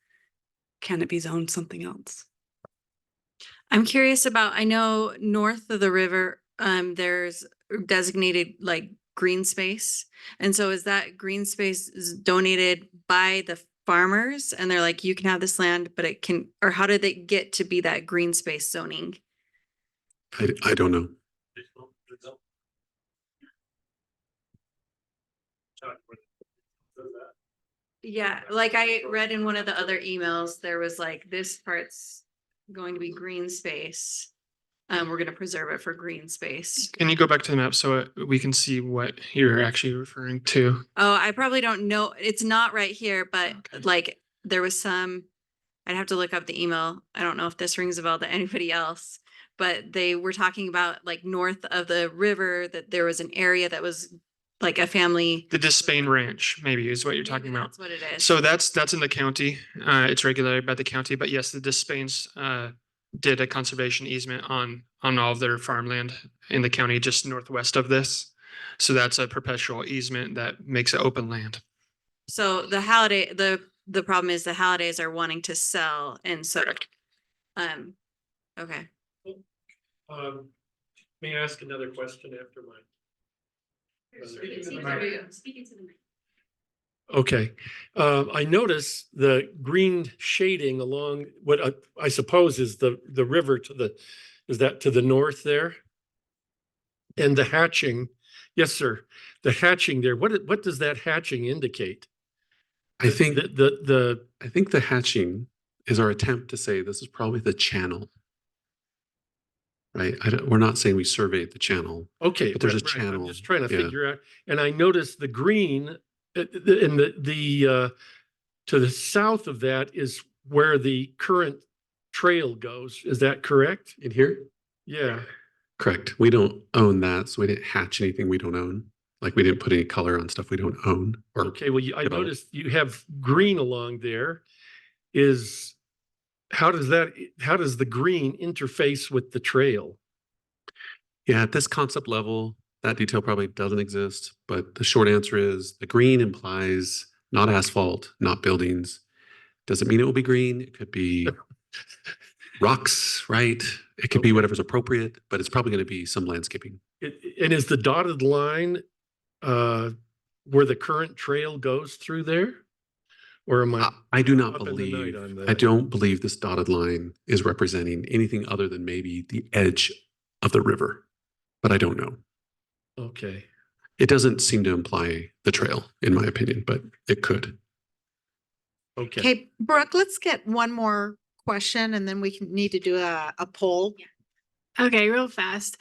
can it be zoned something else? I'm curious about, I know north of the river, there's designated like green space. And so is that green space donated by the farmers and they're like, you can have this land, but it can, or how did they get to be that green space zoning? I don't know. Yeah, like I read in one of the other emails, there was like, this part's going to be green space. We're gonna preserve it for green space. Can you go back to the map so we can see what you're actually referring to? Oh, I probably don't know. It's not right here, but like there was some, I'd have to look up the email. I don't know if this rings a bell to anybody else, but they were talking about like north of the river that there was an area that was like a family? The Despain Ranch, maybe is what you're talking about. That's what it is. So that's in the county. It's regulated by the county, but yes, the Despains did a conservation easement on all of their farmland in the county just northwest of this. So that's a perpetual easement that makes it open land. So the problem is the Hallidays are wanting to sell, and so, okay. May I ask another question after mine? Speaking to the mic. Okay, I notice the green shading along what I suppose is the river is that to the north there? And the hatching, yes, sir, the hatching there, what does that hatching indicate? I think The I think the hatching is our attempt to say this is probably the channel. Right? We're not saying we surveyed the channel. okay, But there's a right. I'm channel. just trying to Yeah. figure out, and I noticed the green in the to the south of that is where the current trail goes. Is that correct? In here? Yeah. Correct. We don't own that, so we didn't hatch anything we don't own. Like we didn't put any color on stuff we don't own. Or Okay, well, I develop. noticed you have green along there. How does the green interface with the trail? Yeah, at this concept level, that detail probably doesn't exist. But the short answer is the green implies not asphalt, not buildings. Doesn't mean it will be green. It could be rocks, right? It could be whatever's appropriate, but it's probably going to be some landscaping. And is the dotted line where the current trail goes through there? Or am I do not up in the night believe, on that? I don't believe this dotted line is representing anything other than maybe the edge of the river, but I don't know. Okay. It doesn't seem to imply the trail, in my opinion, but it could. Okay. Okay, Brooke, let's get one more question and then we need to do a poll. Okay, real fast.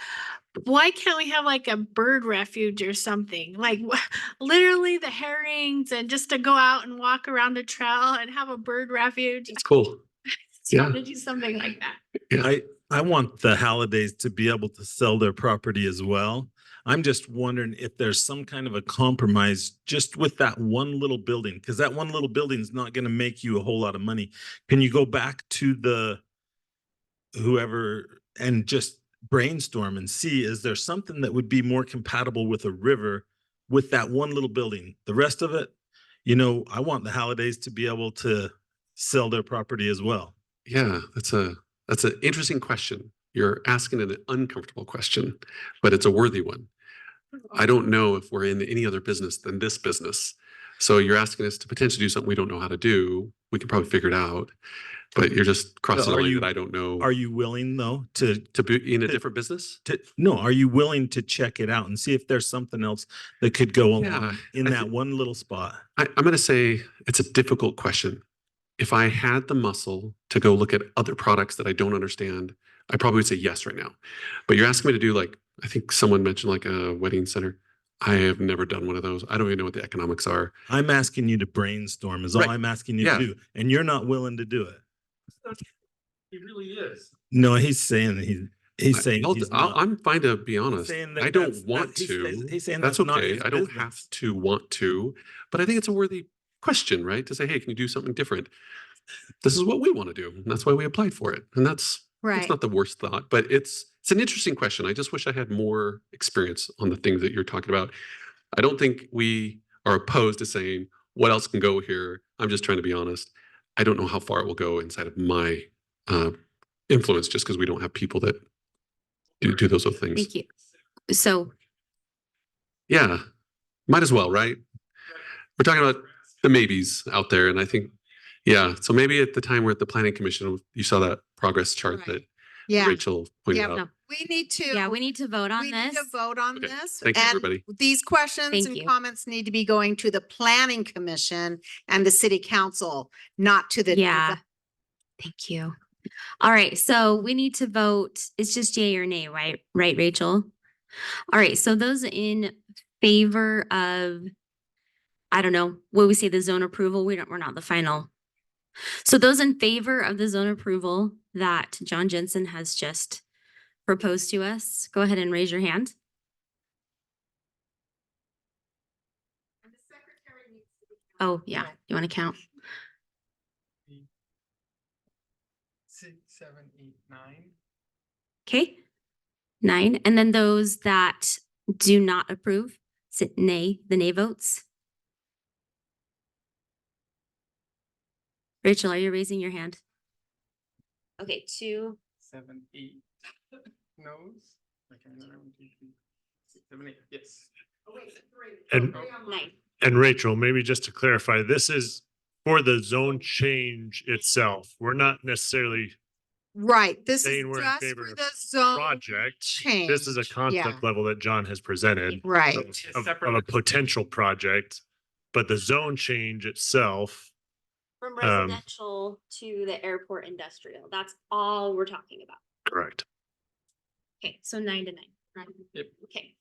Why can't we have like a bird refuge or something? Like literally the herrings and just to go out and walk around the trail and have a bird refuge. It's cool. Yeah. To do something like that. I want the Hallidays to be able to sell their property as well. I'm just wondering if there's some kind of a compromise just with that one little building, because that one little building is not going to make you a whole lot of money. Can you go back to whoever and just brainstorm and see, is there something that would be more compatible with a river with that one little building? The rest of it, I want the Hallidays to be able to sell their property as well. Yeah, that's an interesting question. You're asking an uncomfortable question, but it's a worthy one. I don't know if we're in any other business than this business. So you're asking us to potentially do something we don't know how to do. We can probably figure it out, but you're just crossing a line that I don't know. Are you willing though to be in a different business? No, are you willing to check it out and see if there's something else that could go along in that one little spot? I'm going to say it's a difficult question. If I had the muscle to go look at other products that I don't understand, I probably would say yes right now. But you're asking me to do like, I think someone mentioned like a wedding center. I have never done one of those. I don't even know what the economics are. I'm asking you to brainstorm is all I'm asking you to do. And you're not willing to do it. He really is. No, he's saying he's saying he's not. I'm fine to be honest. I don't want to. He's saying that's not okay. his I don't business. have to want to, but I think it's a worthy question, right? To say, hey, can you do something different? This is what we want to do. And that's why we applied for it. And that's not the worst thought, but it's an interesting question. I just wish I had more experience on the things that you're talking about. I don't think we are opposed to saying what else can go here. I'm just trying to be honest. I don't know how far it will go inside of my influence just because we don't have people that do those other things. Thank you. So yeah, might as well, right? We're talking about the maybes out there. And I think, yeah, so maybe at the time we're at the planning commission, you saw that progress chart that Rachel pointed out. no. We need to. Yeah, we need to vote on We this. need to vote on this. Thank you, and everybody. These questions Thank and you. comments need to be going to the planning commission and the city council, not to the. Yeah. Thank you. All right, so we need to vote. It's just yay or nay, right? Right, Rachel? All right, so those in favor of, I don't know, what we say, the zone approval, we're not the final. So those in favor of the zone approval that Jon Jensen has just proposed to us, go ahead and raise your hand. Oh, yeah, you want to count? 6, 7, 8, 9. Okay. 9. And then those that do not approve, sit nay, the nay votes. Rachel, are you raising your hand? Okay, 2. 7, 8. No's. Okay, 1, 2, 3, 7, 8. Yes. And, 9. and Rachel, maybe just to clarify, this is for the zone change itself. We're not necessarily Right, this is saying we're in just favor for of the zone project. change. This is a concept level that John has presented. Right. Of a potential project, but the zone change itself. From residential to the airport industrial. That's all we're talking about. Correct. Okay, so 9 to 9. Right? Yep. Okay.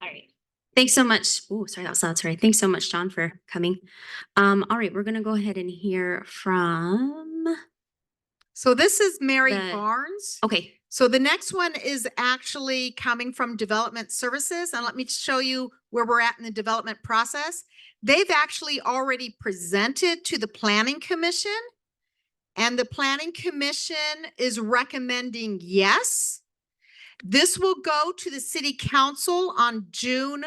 All right. Thanks so much. Oh, sorry, that was loud. Sorry. Thanks so much, John, for coming. All right, we're gonna go ahead and hear from. So this is Mary The- Barnes. Okay. So the next one is actually coming from Development Services, and let me show you where we're at in the development process. They've actually already presented to the Planning Commission, and the Planning Commission is recommending yes. This will go to the City Council on June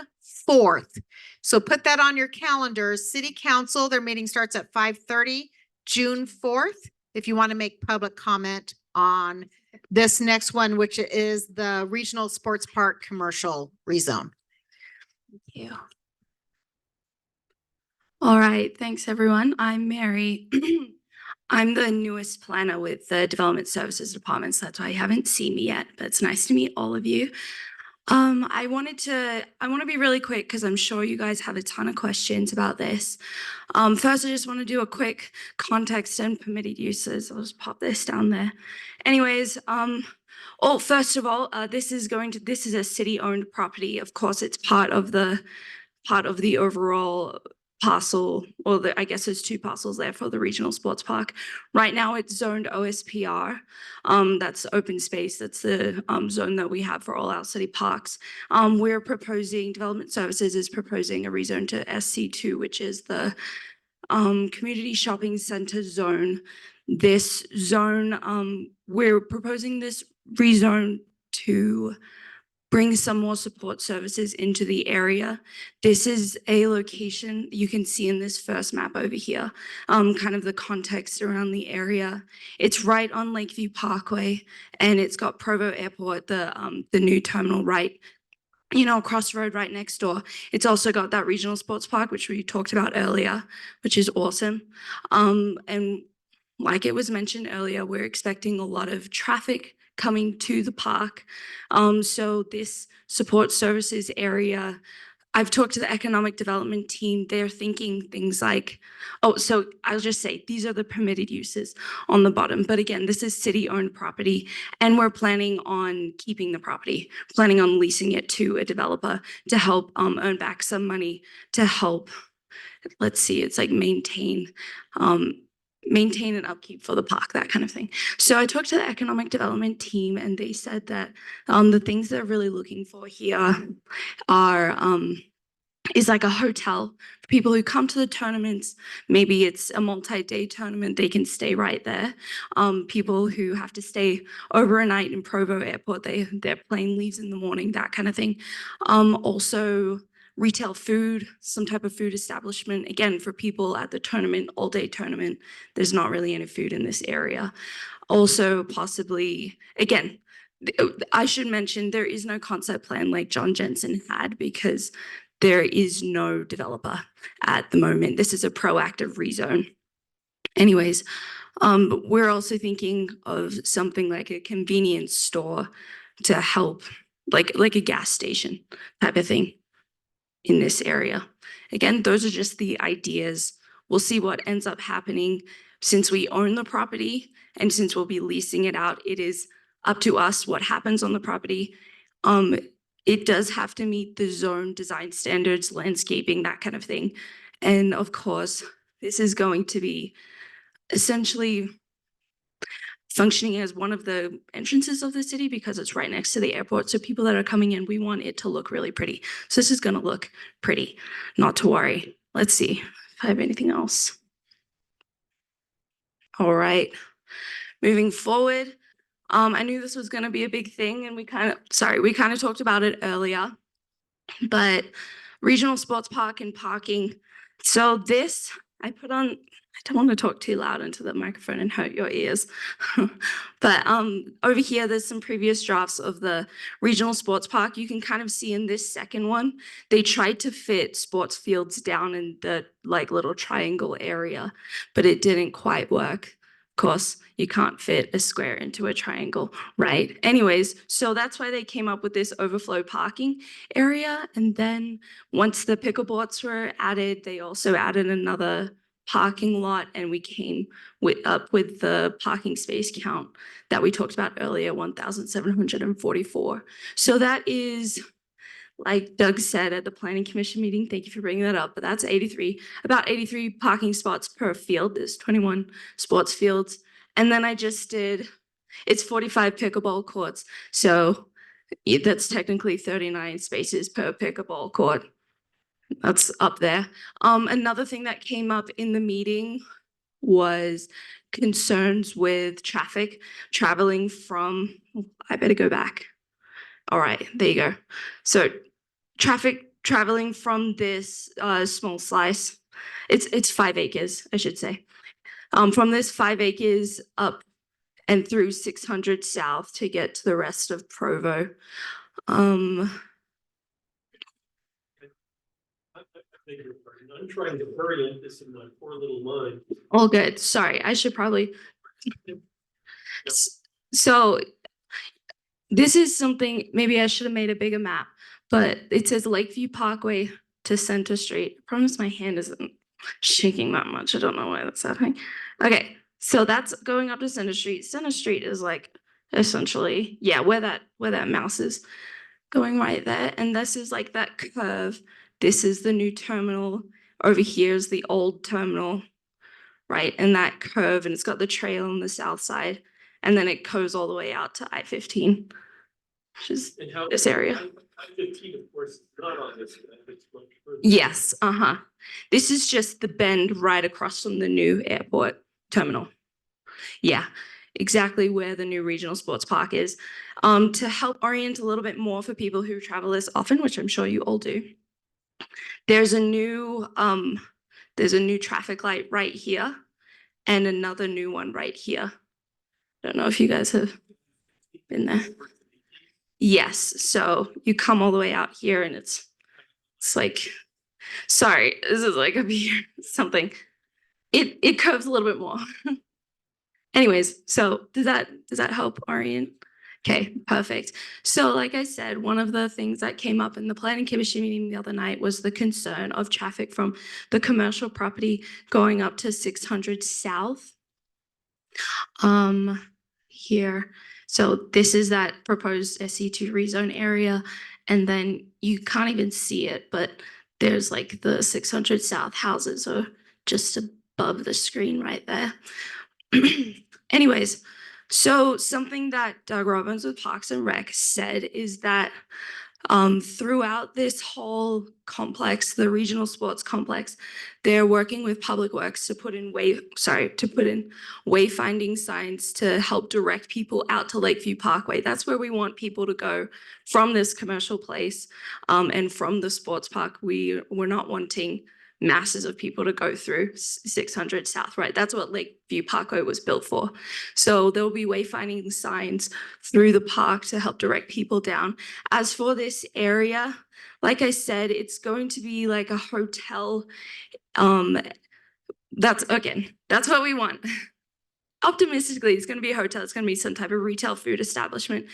4th. So put that on your calendars. City Council, their meeting starts at 5:30, June 4th. If you want to make public comment on this next one, which is the Regional Sports Park Commercial Rezone. Thank you. All right, thanks everyone. I'm Mary. I'm the newest planner with the Development Services Department, so that's why you haven't seen me yet, but it's nice to meet all of you. I want to be really quick because I'm sure you guys have a ton of questions about this. First, I just want to do a quick context and permitted uses. I'll just pop this down there. Anyways, first of all, this is a city-owned property. Of course, it's part of the overall parcel, or I guess there's 2 parcels there for the regional sports park. Right now it's zoned OSPR. That's open space. That's the zone that we have for all our city parks. Development Services is proposing a rezone to SC2, which is the community shopping center zone. This zone, we're proposing this rezone to bring some more support services into the area. This is a location you can see in this first map over here, kind of the context around the area. It's right on Lakeview Parkway, and it's got Provo Airport, the new terminal right, across the road right next door. It's also got that regional sports park, which we talked about earlier, which is awesome. And like it was mentioned earlier, we're expecting a lot of traffic coming to the park. So this support services area, I've talked to the economic development team. They're thinking things like, so I'll just say, these are the permitted uses on the bottom. But again, this is city-owned property, and we're planning on keeping the property, planning on leasing it to a developer to help earn back some money to help, let's see, it's like maintain and upkeep for the park, that kind of thing. So I talked to the economic development team, and they said that the things they're really looking for here is like a hotel for people who come to the tournaments. Maybe it's a multi-day tournament, they can stay right there. People who have to stay over a night in Provo Airport, their plane leaves in the morning, that kind of thing. Also, retail food, some type of food establishment. Again, for people at the tournament, all-day tournament, there's not really any food in this area. Also, possibly, again, I should mention there is no concept plan like Jon Jensen had, because there is no developer at the moment. This is a proactive rezone. Anyways, we're also thinking of something like a convenience store to help, like a gas station type of thing in this area. Again, those are just the ideas. We'll see what ends up happening. Since we own the property and since we'll be leasing it out, it is up to us what happens on the property. It does have to meet the zone design standards, landscaping, that kind of thing. And of course, this is going to be essentially functioning as one of the entrances of the city because it's right next to the airport. So people that are coming in, we want it to look really pretty. So this is going to look pretty, not to worry. Let's see. if I have anything else. All right, moving forward. I knew this was going to be a big thing, and we kind of talked about it earlier, but regional sports park and parking. So this, I don't want to talk too loud into the microphone and hurt your ears. But over here, there's some previous drafts of the regional sports park. You can kind of see in this second one, they tried to fit sports fields down in the like little triangle area, but it didn't quite work. Of course, you can't fit a square into a triangle, right? Anyways, so that's why they came up with this overflow parking area. And then once the pickleboards were added, they also added another parking lot, and we came up with the parking space count that we talked about earlier, 1,744. So that is, like Doug said at the planning commission meeting, thank you for bringing that up, but that's about 83 parking spots per field. There's 21 sports fields. And then I just did, it's 45 pickleball courts. So that's technically 39 spaces per pickleball court. That's up there. Another thing that came up in the meeting was concerns with traffic traveling from, I better go back. All right, there you go. So traffic traveling from this small slice, it's 5 acres, I should say. From this 5 acres up and through 600 south to get to the rest of Provo. I'm trying to orient this in my poor little mind. All good. Sorry, I should probably. So this is something, maybe I should have made a bigger map, but it says Lakeview Parkway to Center Street. I promise my hand isn't shaking that much. I don't know why that's happening. Okay, so that's going up to Center Street. Center Street is like essentially, yeah, where that mouse is going right there. And this is like that curve. This is the new terminal. Over here is the old terminal, right? And that curve, and it's got the trail on the south side. And then it goes all the way out to I-15, which is this area. I-15, of course, is not on this. It's much further. Yes, This is just the bend right across from the new airport terminal. Yeah, exactly where the new regional sports park is. To help orient a little bit more for people who travel this often, which I'm sure you all do. There's a new traffic light right here and another new one right here. I don't know if you guys have been there. Yes, so you come all the way out here and it's like, sorry, this is like up here, something. It curves a little bit more. Anyways, so does that help orient? Okay, perfect. So like I said, one of the things that came up in the planning commission meeting the other night was the concern of traffic from the commercial property going up to 600 south. Here. So this is that proposed SC2 rezone area. And then you can't even see it, but there's like the 600 south houses are just above the screen right there. Anyways, so something that Doug Robbins with Parks and Rec said is that throughout this whole complex, the regional sports complex, they're working with Public Works to put in wayfinding signs to help direct people out to Lakeview Parkway. That's where we want people to go from this commercial place and from the sports park. We're not wanting masses of people to go through 600 South, right? That's what Lakeview Parkway was built for. So there'll be wayfinding signs through the park to help direct people down. As for this area, like I said, it's going to be like a hotel. That's what we want. Optimistically, it's going to be a hotel. It's going to be some type of retail food establishment.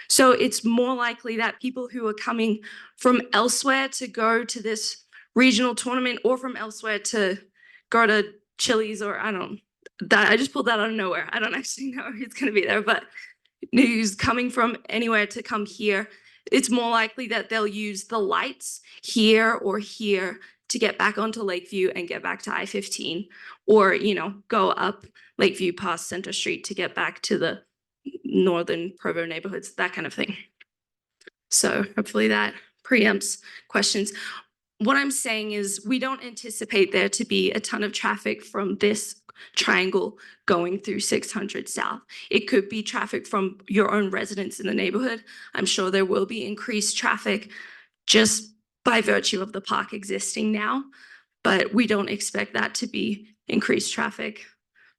So it's more likely that people who are coming from elsewhere to go to this regional tournament or from elsewhere to go to Chili's or I just pulled that out of nowhere. I don't actually know who's going to be there, but who's coming from anywhere to come here, it's more likely that they'll use the lights here or here to get back onto Lakeview and get back to I-15 or, go up Lakeview past Center Street to get back to the northern Provo neighborhoods, that kind of thing. So hopefully that preempts questions. what I'm saying is we don't anticipate there to be a ton of traffic from this triangle going through 600 South. It could be traffic from your own residents in the neighborhood. I'm sure there will be increased traffic just by virtue of the park existing now, but we don't expect that to be increased traffic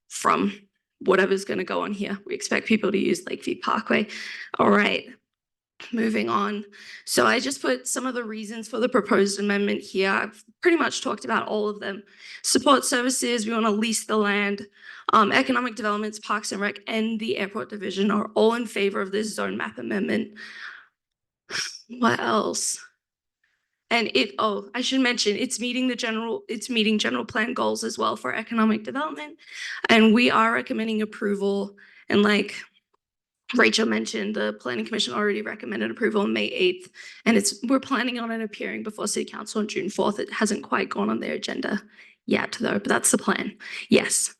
from whatever's going to go on here. We expect people to use Lakeview Parkway. All right. Moving on. So I just put some of the reasons for the proposed amendment here. I've pretty much talked about all of them. Support services, we want to lease the land. Economic developments, Parks and Rec, and the Airport Division are all in favor of this zone map amendment. What else? And I should mention, it's meeting general plan goals as well for economic development. And we are recommending approval. And like Rachel mentioned, the Planning Commission already recommended approval on May 8th, and we're planning on it appearing before City Council on June 4th. It hasn't quite gone on their agenda yet, though, but that's the plan. Yes.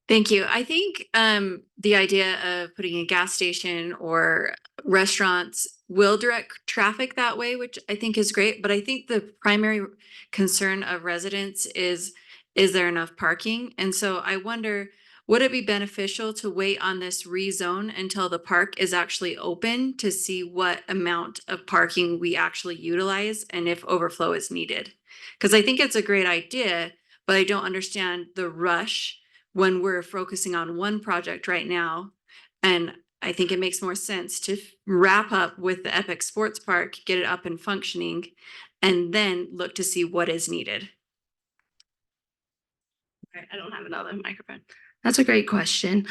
Thank you. I think the idea of putting a gas station or restaurants will direct traffic that way, which I think is great. But I think the primary concern of residents is there enough parking? And so I wonder, would it be beneficial to wait on this rezone until the park is actually open to see what amount of parking we actually utilize and if overflow is needed? Because I think it's a great idea, but I don't understand the rush when we're focusing on one project right now. And I think it makes more sense to wrap up with the Epic Sports Park, get it up and functioning, and then look to see what is needed. I don't have another microphone. That's a great question.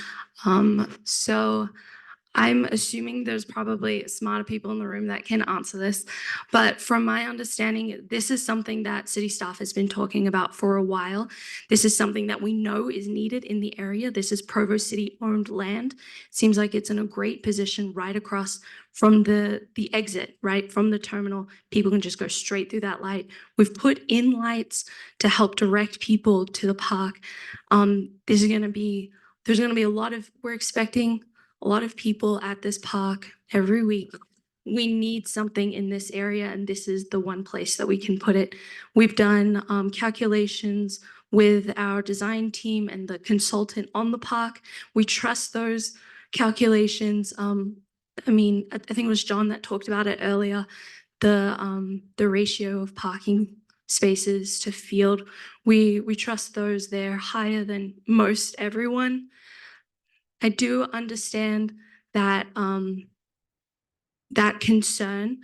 So I'm assuming there's probably smarter people in the room that can answer this, but from my understanding, this is something that city staff has been talking about for a while. This is something that we know is needed in the area. This is Provo City owned land. Seems like it's in a great position right across from the exit, right from the terminal. People can just go straight through that light. We've put in lights to help direct people to the park. There's going to be we're expecting a lot of people at this park every week. We need something in this area, and this is the one place that we can put it. We've done calculations with our design team and the consultant on the park. We trust those calculations. I mean, I think it was John that talked about it earlier, the ratio of parking spaces to field. We trust those. They're higher than most everyone. I do understand that that concern.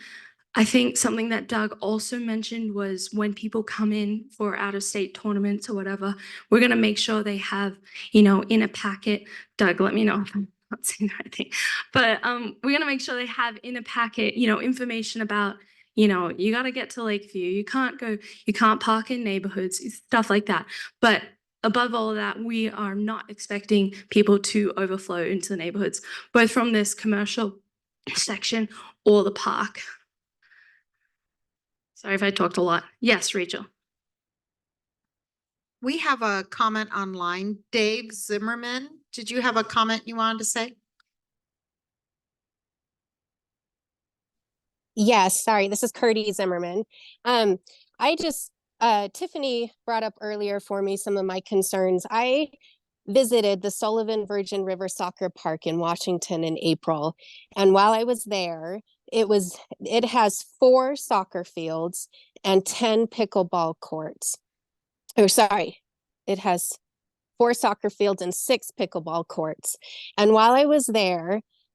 I think something that Doug also mentioned was when people come in for out-of-state tournaments or whatever, we're going to make sure they have, in a packet. Doug, let me know if I'm not saying the right thing. But we're going to make sure they have in a packet, information about, you got to get to Lakeview. You can't park in neighborhoods, stuff like that. But above all of that, we are not expecting people to overflow into the neighborhoods, both from this commercial section or the park. Sorry if I talked a lot. Yes, Rachel. We have a comment online. Dave Zimmerman, did you have a comment you wanted to say? Yes, sorry, this is Curdy Zimmerman. Tiffany brought up earlier for me some of my concerns. I visited the Sullivan Virgin River Soccer Park in Washington in April. And while I was there, it has 4 soccer fields and 10 pickleball courts. It has 4 soccer fields and 6 pickleball courts. And while I was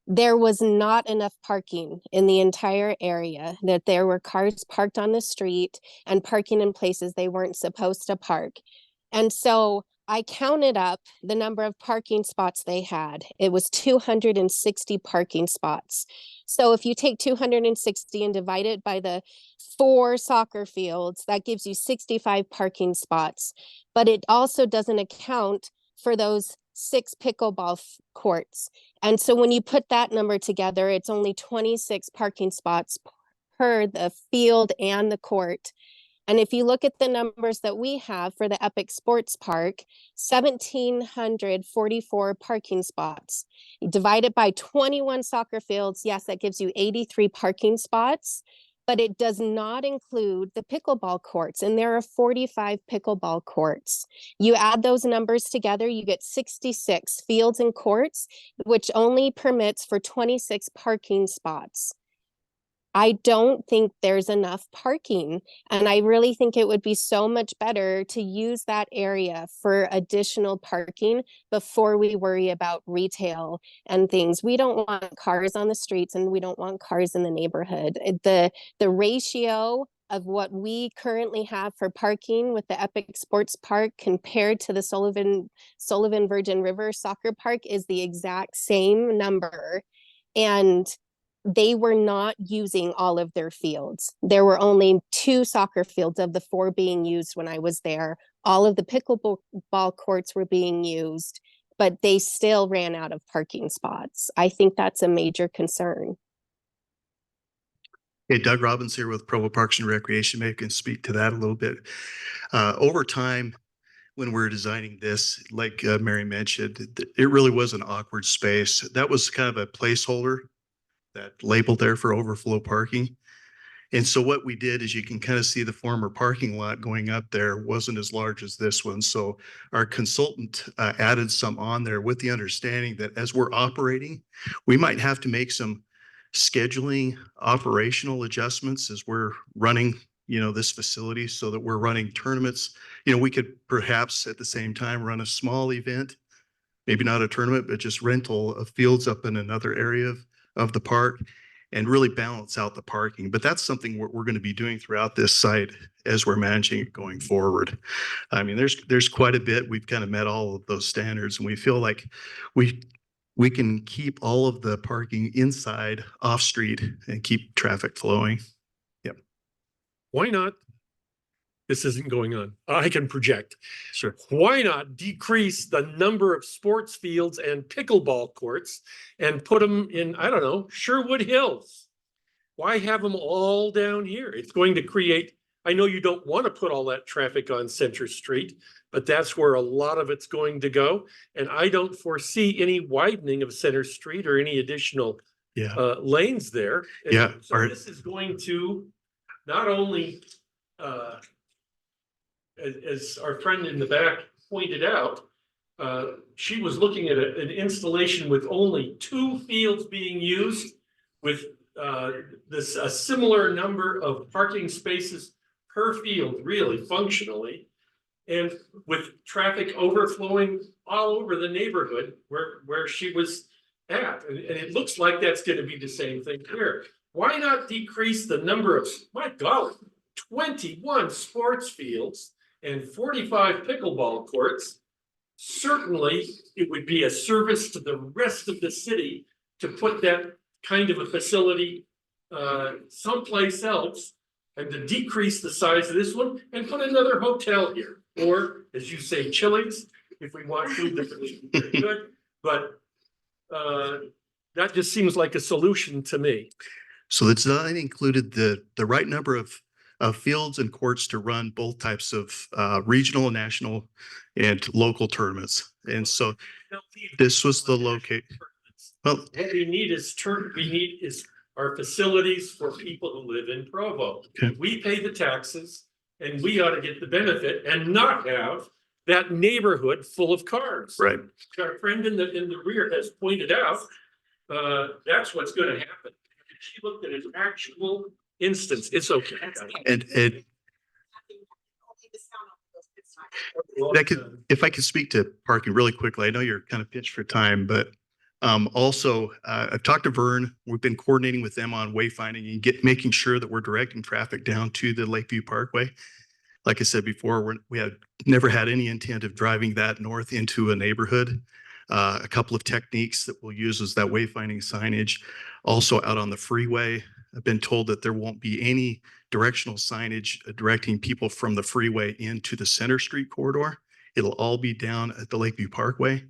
there was not enough parking in the entire area, that there were cars parked on the street and parking in places they weren't supposed to park. And so I counted up the number of parking spots they had. It was 260 parking spots. So if you take 260 and divide it by the 4 soccer fields, that gives you 65 parking spots. But it also doesn't account for those 6 pickleball courts. And so when you put that number together, it's only 26 parking spots per the field and the court. And if you look at the numbers that we have for the Epic Sports Park, 1,744 parking spots. You divide it by 21 soccer fields, yes, that gives you 83 parking spots, but it does not include the pickleball courts, and there are 45 pickleball courts. You add those numbers together, you get 66 fields and courts, which only permits for 26 parking spots. I don't think there's enough parking. And I really think it would be so much better to use that area for additional parking before we worry about retail and things. We don't want cars on the streets, and we don't want cars in the neighborhood. The ratio of what we currently have for parking with the Epic Sports Park compared to the Sullivan Virgin River Soccer Park is the exact same number. And they were not using all of their fields. There were only 2 soccer fields of the 4 being used when I was there. All of the pickleball courts were being used, but they still ran out of parking spots. I think that's a major concern. Hey, Doug Robbins here with Provo Parks and Recreation. Maybe I can speak to that a little bit. Over time, when we're designing this, like Mary mentioned, it really was an awkward space. That was kind of a placeholder, that labeled there for overflow parking. And so what we did is, you can kind of see the former parking lot going up there wasn't as large as this one. So our consultant added some on there with the understanding that as we're operating, we might have to make some scheduling operational adjustments as we're running, this facility, so that we're running tournaments. We could perhaps at the same time run a small event, maybe not a tournament, but just rental of fields up in another area of the park, and really balance out the parking. But that's something we're going to be doing throughout this site as we're managing it going forward. I mean, there's quite a bit. We've kind of met all of those standards, and we feel like we can keep all of the parking inside off street and keep traffic flowing. Yep. Why not? This isn't going on. I can project. Sure. Why not decrease the number of sports fields and pickleball courts and put them in, I don't know, Sherwood Hills? Why have them all down here? It's going to create, I know you don't want to put all that traffic on Center Street, but that's where a lot of it's going to go. And I don't foresee any widening of Center Street or any additional lanes there. And Yeah. so this is going to not only as our friend in the back pointed out, she was looking at an installation with only 2 fields being used, with a similar number of parking spaces per field, really functionally, and with traffic overflowing all over the neighborhood where she was at. And it looks like that's going to be the same thing here. Why not decrease the number of, my golly, 21 sports fields and 45 pickleball courts? Certainly, it would be a service to the rest of the city to put that kind of a facility someplace else, and to decrease the size of this one and put another hotel here. Or, as you say, Chili's, if we want food that's very good. But that just seems like a solution to me. So the design included the right number of fields and courts to run both types of regional, national, and local tournaments. And so this was the locate. Well, what we need is our facilities for people who live in Provo. Okay. We pay the taxes, and we ought to get the benefit and not have that neighborhood full of cars. Right. Our friend in the rear has pointed out that's what's going to happen. She looked at an actual instance. It's okay. And if I could speak to parking really quickly, I know you're kind of pitched for time, but also I've talked to Vern. We've been coordinating with them on wayfinding and making sure that we're directing traffic down to the Lakeview Parkway. Like I said before, we have never had any intent of driving that north into a neighborhood. A couple of techniques that we'll use is that wayfinding signage. Also out on the freeway, I've been told that there won't be any directional signage directing people from the freeway into the Center Street corridor. It'll all be down at the Lakeview Parkway,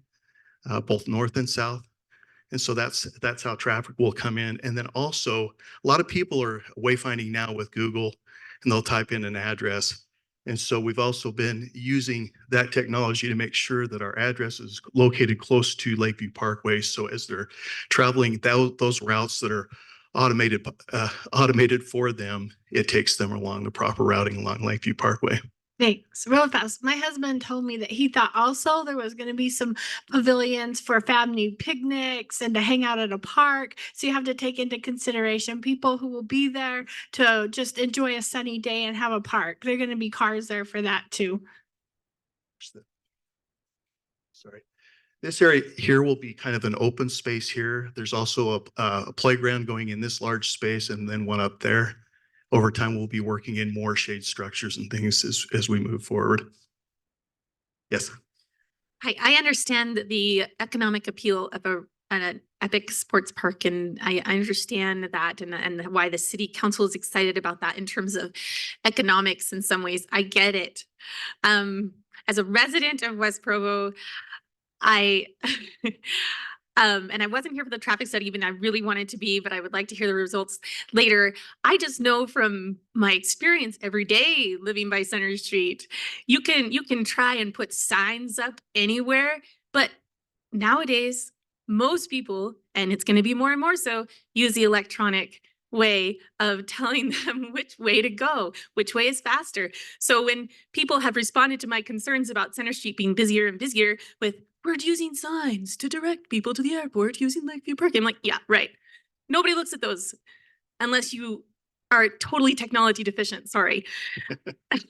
both north and south. And so that's how traffic will come in. And then also, a lot of people are wayfinding now with Google, and they'll type in an address. And so we've also been using that technology to make sure that our address is located close to Lakeview Parkway. So as they're traveling those routes that are automated for them, it takes them along the proper routing along Lakeview Parkway. Thanks. Real fast. My husband told me that he thought also there was going to be some pavilions for family picnics and to hang out at a park. So you have to take into consideration people who will be there to just enjoy a sunny day and have a park. There are going to be cars there for that too. Sorry. This area here will be kind of an open space here. There's also a playground going in this large space and then one up there. Over time, we'll be working in more shade structures and things as we move forward. Yes. I understand the economic appeal of an epic sports park, and I understand that and why the city council is excited about that in terms of economics in some ways. I get it. As a resident of West Provo, and I wasn't here for the traffic study, even I really wanted to be, but I would like to hear the results later. I just know from my experience every day living by Center Street, you can try and put signs up anywhere, but nowadays, most people, and it's going to be more and more so, use the electronic way of telling them which way to go, which way is faster. So when people have responded to my concerns about Center Street being busier and busier with, we're using signs to direct people to the airport using Lakeview Park, I'm like, yeah, right. Nobody looks at those unless you are totally technology deficient. Sorry. But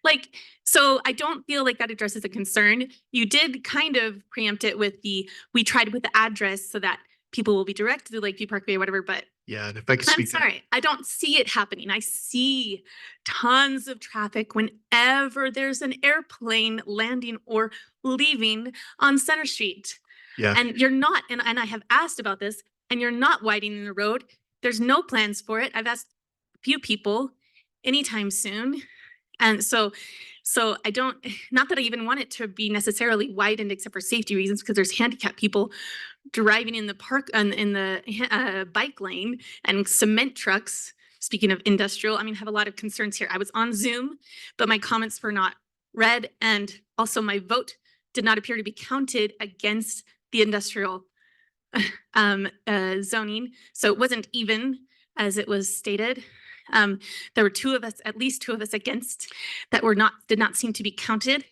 like, so I don't feel like that addresses a concern. You did kind of preempt it with we tried with the address so that people will be directed to Lakeview Parkway or whatever, but yeah, and if I could I'm speak. sorry, I don't see it happening. I see tons of traffic whenever there's an airplane landing or leaving on Center Street. Yeah. And you're not, and I have asked about this, and you're not widening the road. There's no plans for it. I've asked a few people anytime soon. And so I don't, not that I even want it to be necessarily widened except for safety reasons, because there's handicapped people driving in the park in the bike lane and cement trucks. Speaking of industrial, I mean, have a lot of concerns here. I was on Zoom, but my comments were not read. And also my vote did not appear to be counted against the industrial zoning. So it wasn't even as it was stated. There were two of us, at least two of us against that did not seem to be counted.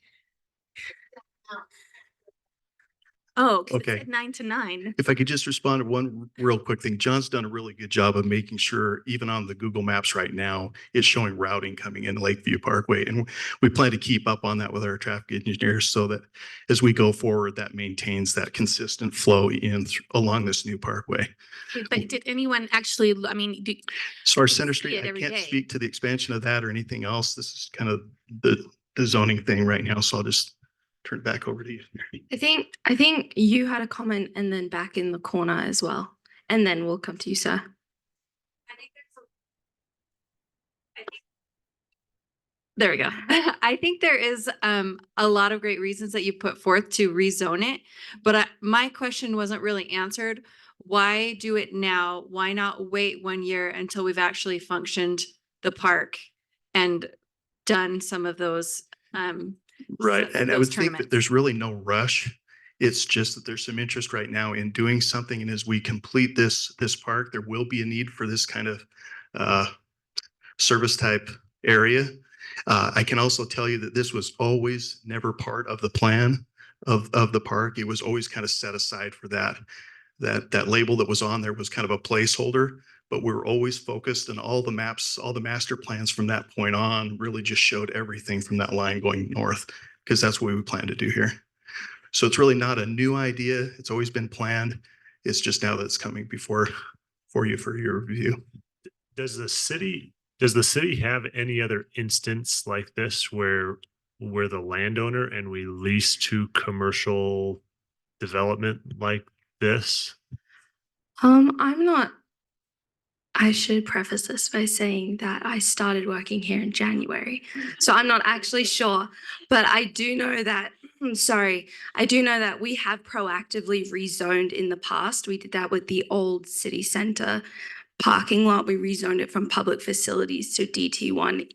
Oh, Okay. it said 9 to 9. If I could just respond to one real quick thing. John's done a really good job of making sure, even on the Google Maps right now, it's showing routing coming in Lakeview Parkway. And we plan to keep up on that with our traffic engineers so that as we go forward, that maintains that consistent flow along this new parkway. But did anyone actually, I mean, As far as Center see Street, it I every can't day. speak to the expansion of that or anything else. This is kind of the zoning thing right now. So I'll just turn it back over to you. I think you had a comment and then back in the corner as well. And then we'll come to you, sir. There we go. I think there is a lot of great reasons that you put forth to rezone it, but my question wasn't really answered. Why do it now? Why not wait 1 year until we've actually functioned the park and done some of those Right. And I those would think that there's really no rush. It's just that there's some interest right now in doing something. And as we complete this park, there will be a need for this kind of service type area. I can also tell you that this was always never part of the plan of the park. It was always kind of set aside for that label that was on there was kind of a placeholder, but we were always focused, and all the maps, all the master plans from that point on really just showed everything from that line going north, because that's what we plan to do here. So it's really not a new idea. It's always been planned. It's just now that it's coming for you for your review. Does the city have any other instance like this where we're the landowner and we lease to commercial development like this? I should preface this by saying that I started working here in January, so I'm not actually sure, but I do know that, I do know that we have proactively rezoned in the past. We did that with the old city center parking lot. We rezoned it from public facilities to DT1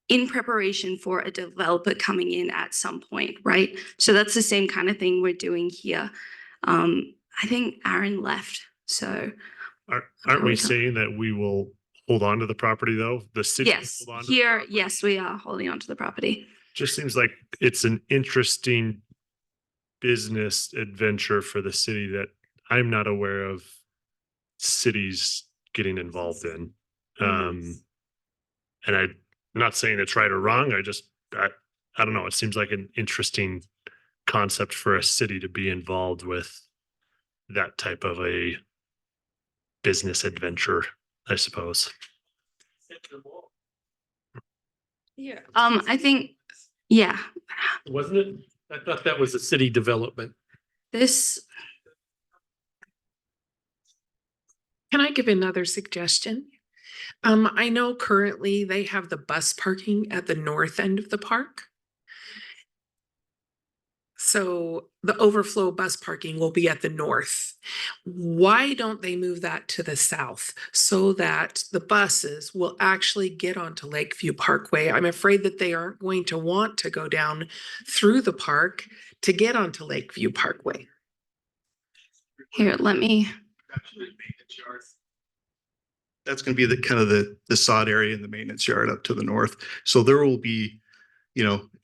in preparation for a developer coming in at some point, right? So that's the same kind of thing we're doing here. I think Aaron left, so. Aren't we saying that we will hold on to the property though? The city? will Yes, hold on to the here, property? yes, we are holding on to the property. Just seems like it's an interesting business adventure for the city that I'm not aware of cities getting involved in. And I'm not saying it's right or wrong. I don't know. It seems like an interesting concept for a city to be involved with that type of a business adventure, I suppose. Yeah. I think, yeah, Wasn't it? I thought that was a city development. this, Can I give another suggestion? I know currently they have the bus parking at the north end of the park. So the overflow bus parking will be at the north. Why don't they move that to the south so that the buses will actually get onto Lakeview Parkway? I'm afraid that they aren't going to want to go down through the park to get onto Lakeview Parkway. here, let me, That's going to be the kind of the sod area in the maintenance yard up to the north. So there will be,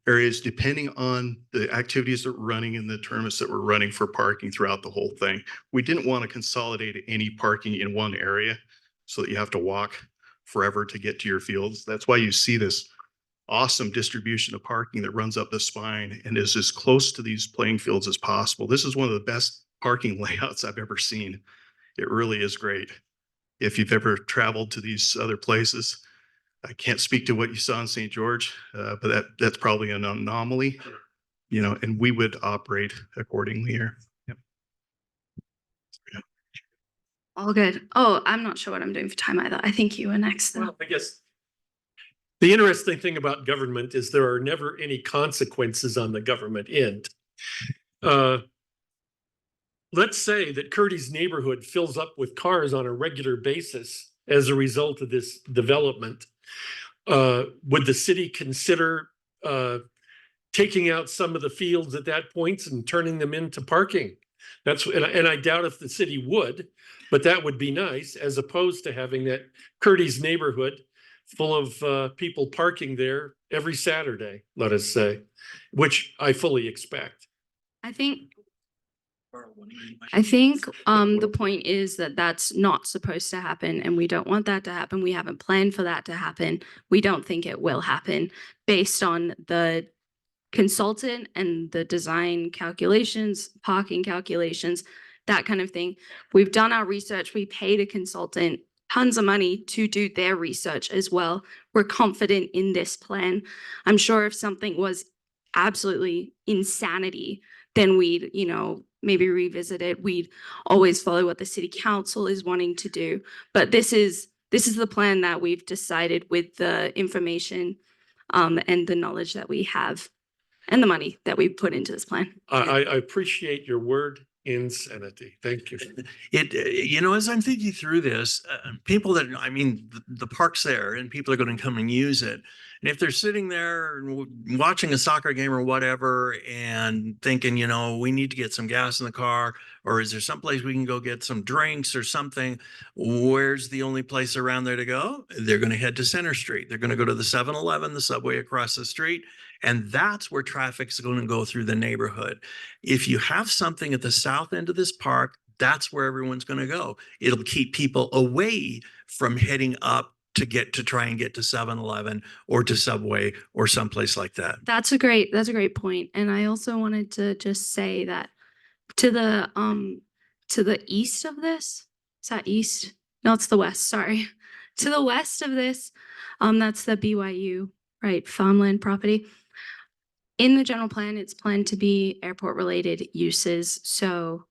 areas depending on the activities that we're running and the tournaments that we're running for parking throughout the whole thing. We didn't want to consolidate any parking in one area so that you have to walk forever to get to your fields. That's why you see this awesome distribution of parking that runs up the spine and is as close to these playing fields as possible. This is one of the best parking layouts I've ever seen. It really is great. If you've ever traveled to these other places, I can't speak to what you saw in St. George, but that's probably an anomaly, and we would operate accordingly here. Yep. all good. Oh, I'm not sure what I'm doing for time either. I think you were next though. Well, I guess the interesting thing about government is there are never any consequences on the government end. Let's say that Curdy's neighborhood fills up with cars on a regular basis as a result of this development. Would the city consider taking out some of the fields at that point and turning them into parking? And I doubt if the city would, but that would be nice, as opposed to having that Curdy's neighborhood full of people parking there every Saturday, let us say, which I fully expect. I think the point is that that's not supposed to happen and we don't want that to happen. We haven't planned for that to happen. We don't think it will happen based on the consultant and the design calculations, parking calculations, that kind of thing. We've done our research. We paid a consultant tons of money to do their research as well. We're confident in this plan. I'm sure if something was absolutely insanity, then we'd, maybe revisit it. We'd always follow what the city council is wanting to do. But this is the plan that we've decided with the information and the knowledge that we have and the money that we put into this plan. I appreciate your word, insanity. Thank you. As I'm thinking through this, people the park's there and people are going to come and use it. And if they're sitting there and watching a soccer game or whatever and thinking, we need to get some gas in the car, or is there someplace we can go get some drinks or something? Where's the only place around there to go? They're going to head to Center Street. They're going to go to the 7-Eleven, the Subway across the street. And that's where traffic's going to go through the neighborhood. If you have something at the south end of this park, that's where everyone's going to go. It'll keep people away from heading up to try and get to 7-Eleven or to Subway or someplace like that. That's a great point. And I also wanted to just say that to the east of this, is that east? No, it's the west, sorry. To the west of this, that's the BYU, right, farmland property. In the general plan, it's planned to be airport related uses. So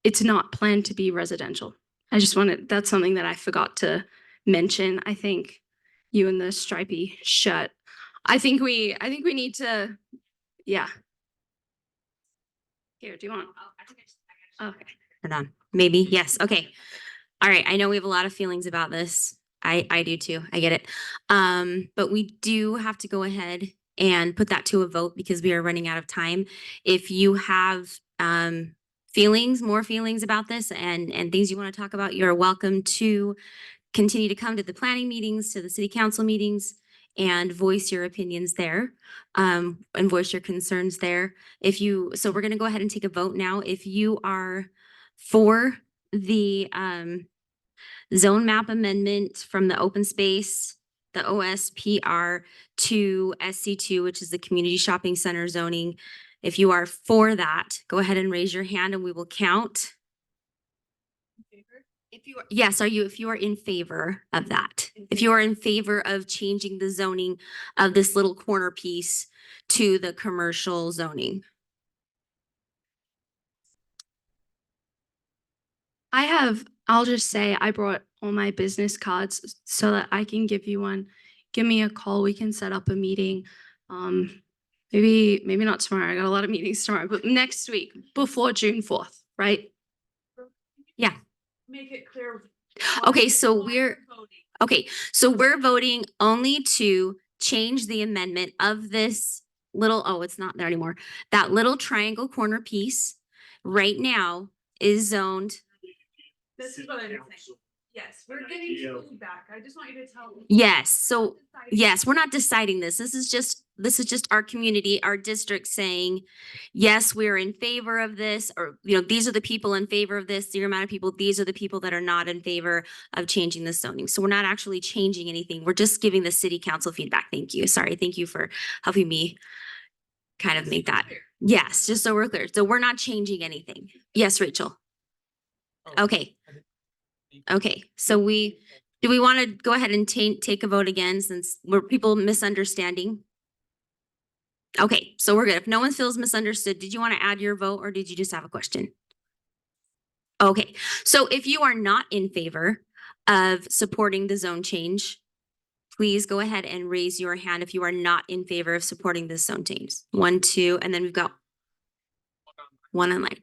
it's not planned to be residential. That's something that I forgot to mention. I think you and the stripy shirt. I think we need to, yeah. Here, do you want? Okay, hold on. Maybe, yes, okay. All right, I know we have a lot of feelings about this. I do too. I get it. But we do have to go ahead and put that to a vote because we are running out of time. If you have more feelings about this and things you want to talk about, you're welcome to continue to come to the planning meetings, to the city council meetings, and voice your opinions there, and voice your concerns there. So we're gonna go ahead and take a vote now. If you are for the zone map amendment from the open space, the OSPR to SC2, which is the community shopping center zoning. If you are for that, go ahead and raise your hand and we will count. Yes, if you are in favor of that, if you are in favor of changing the zoning of this little corner piece to the commercial zoning. I'll just say I brought all my business cards so that I can give you one. Give me a call. We can set up a meeting. Maybe not tomorrow. I got a lot of meetings tomorrow, but next week before June 4th, right? Yeah. Make it clear. Okay, so we're voting only to change the amendment of this little, it's not there anymore. That little triangle corner piece right now is zoned. This is what I'm saying. Yes, we're getting feedback. I just want you to tell me. Yes, so yes, we're not deciding this. This is just our community, our district saying, yes, we're in favor of this, or these are the people in favor of this, the amount of people, these are the people that are not in favor of changing the zoning. So we're not actually changing anything. We're just giving the city council feedback. Thank you. Sorry, thank you for helping me kind of make that. Yes, just so we're clear. So we're not changing anything. Yes, Rachel. Okay. Okay, so do we want to go ahead and take a vote again since we're people misunderstanding? Okay, so we're good. If no one feels misunderstood, did you want to add your vote or did you just have a question? Okay, so if you are not in favor of supporting the zone change, please go ahead and raise your hand if you are not in favor of supporting the zone change. 1, 2, and then we've got one online.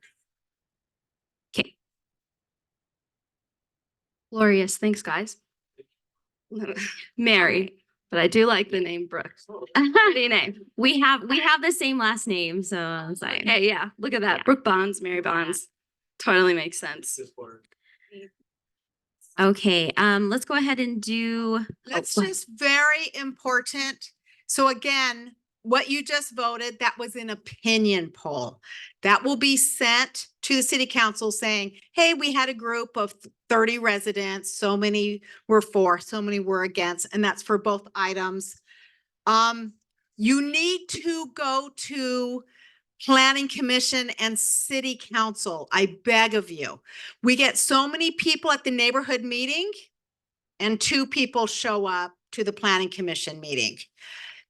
Okay. Glorious. Thanks, guys. Mary, but I do like the name Brooks. Pretty name. We have the same last name, so I was like, Hey, yeah, look at that. Yeah. Brooke Bonds, Mary Bonds. Totally makes sense. okay, let's go ahead and do. That's just very important. So again, what you just voted, that was an opinion poll. That will be sent to the city council saying, hey, we had a group of 30 residents. So many were for, so many were against, and that's for both items. You need to go to Planning Commission and City Council. I beg of you. We get so many people at the neighborhood meeting and 2 people show up to the Planning Commission meeting.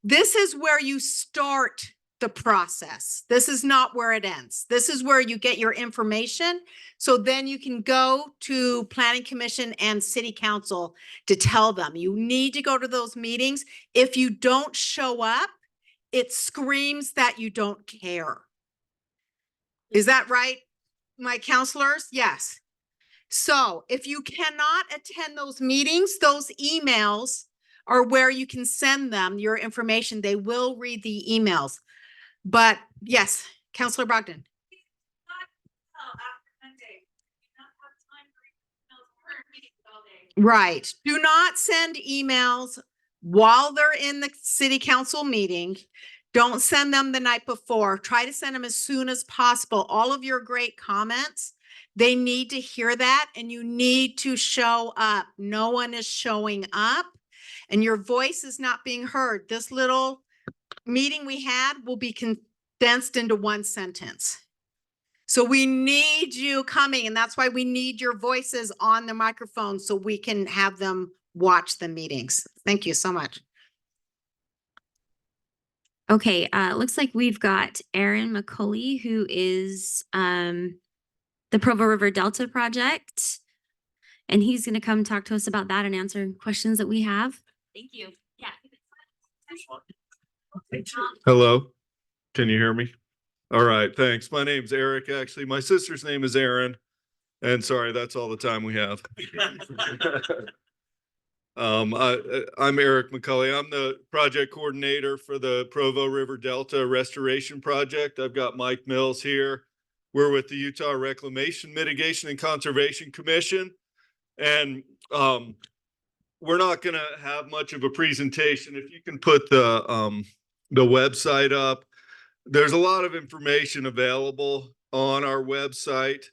This is where you start the process. This is not where it ends. This is where you get your information. So then you can go to Planning Commission and City Council to tell them you need to go to those meetings. If you don't show up, it screams that you don't care. Is that right, my counselors? Yes. So if you cannot attend those meetings, those emails are where you can send them your information. They will read the emails. But yes, Counselor Brogdon. Right. Do not send emails while they're in the city council meeting. Don't send them the night before. Try to send them as soon as possible. All of your great comments, they need to hear that and you need to show up. No one is showing up and your voice is not being heard. This little meeting we had will be condensed into one sentence. So we need you coming, and that's why we need your voices on the microphone so we can have them watch the meetings. Thank you so much. Okay, looks like we've got Aaron McCulley, who is the Provo River Delta Project, and he's going to come talk to us about that and answer questions that we have. Thank you. Yeah. Hello, can you hear me? All right, thanks. My name's Eric. Actually, my sister's name is Erin, And sorry, that's all the time we have. I'm Eric McCulley. I'm the project coordinator for the Provo River Delta Restoration Project. I've got Mike Mills here. We're with the Utah Reclamation Mitigation and Conservation Commission. And we're not going to have much of a presentation. If you can put the website up, there's a lot of information available on our website.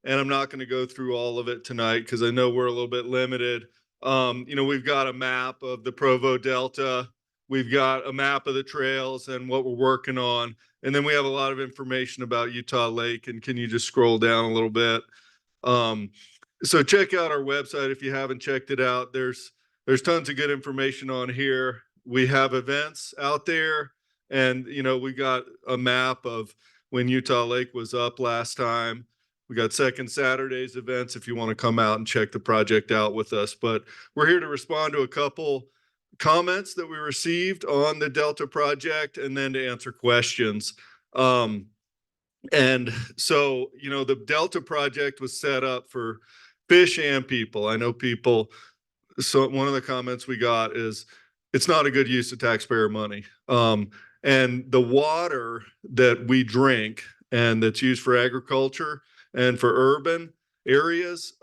And I'm not going to go through all of it tonight because I know we're a little bit limited. We've got a map of the Provo Delta. We've got a map of the trails and what we're working on. And then we have a lot of information about Utah Lake. And can you just scroll down a little bit? So check out our website if you haven't checked it out. There's tons of good information on here. We have events out there. And, we got a map of when Utah Lake was up last time. We got second Saturday's events if you want to come out and check the project out with us. But we're here to respond to a couple comments that we received on the Delta project and then to answer questions. And so, the Delta project was set up for fish and people. I know people, so one of the comments we got is it's not a good use of taxpayer money. And the water that we drink and that's used for agriculture and for urban areas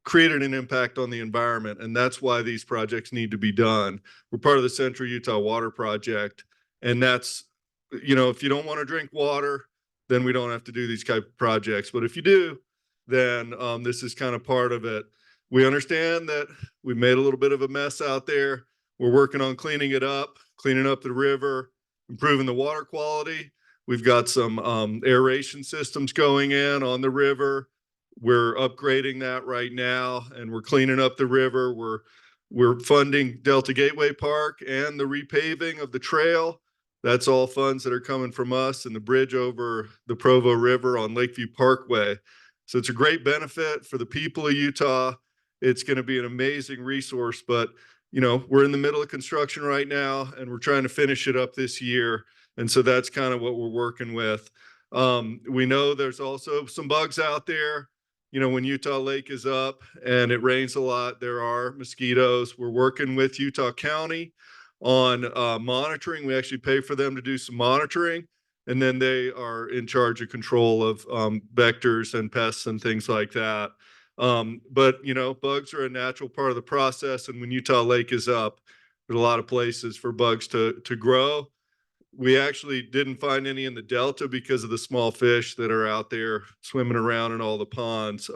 created an impact on the environment. And that's why these projects need to be done. We're part of the Central Utah Water Project. And that's, if you don't want to drink water, then we don't have to do these type of projects. But if you do, then this is kind of part of it. We understand that we made a little bit of a mess out there. We're working on cleaning it up, cleaning up the river, improving the water quality. We've got some aeration systems going in on the river. We're upgrading that right now, and we're cleaning up the river. We're funding Delta Gateway Park and the repaving of the trail. That's all funds that are coming from us and the bridge over the Provo River on Lakeview Parkway. So it's a great benefit for the people of Utah. It's going to be an amazing resource, but we're in the middle of construction right now, and we're trying to finish it up this year. And so that's kind of what we're working with. We know there's also some bugs out there. When Utah Lake is up and it rains a lot, there are mosquitoes. We're working with Utah County on monitoring. We actually pay for them to do some monitoring, and then they are in charge of control of vectors and pests and things like that. But bugs are a natural part of the process. And when Utah Lake is up, there's a lot of places for bugs to grow. We actually didn't find any in the Delta because of the small fish that are out there swimming around in all the ponds.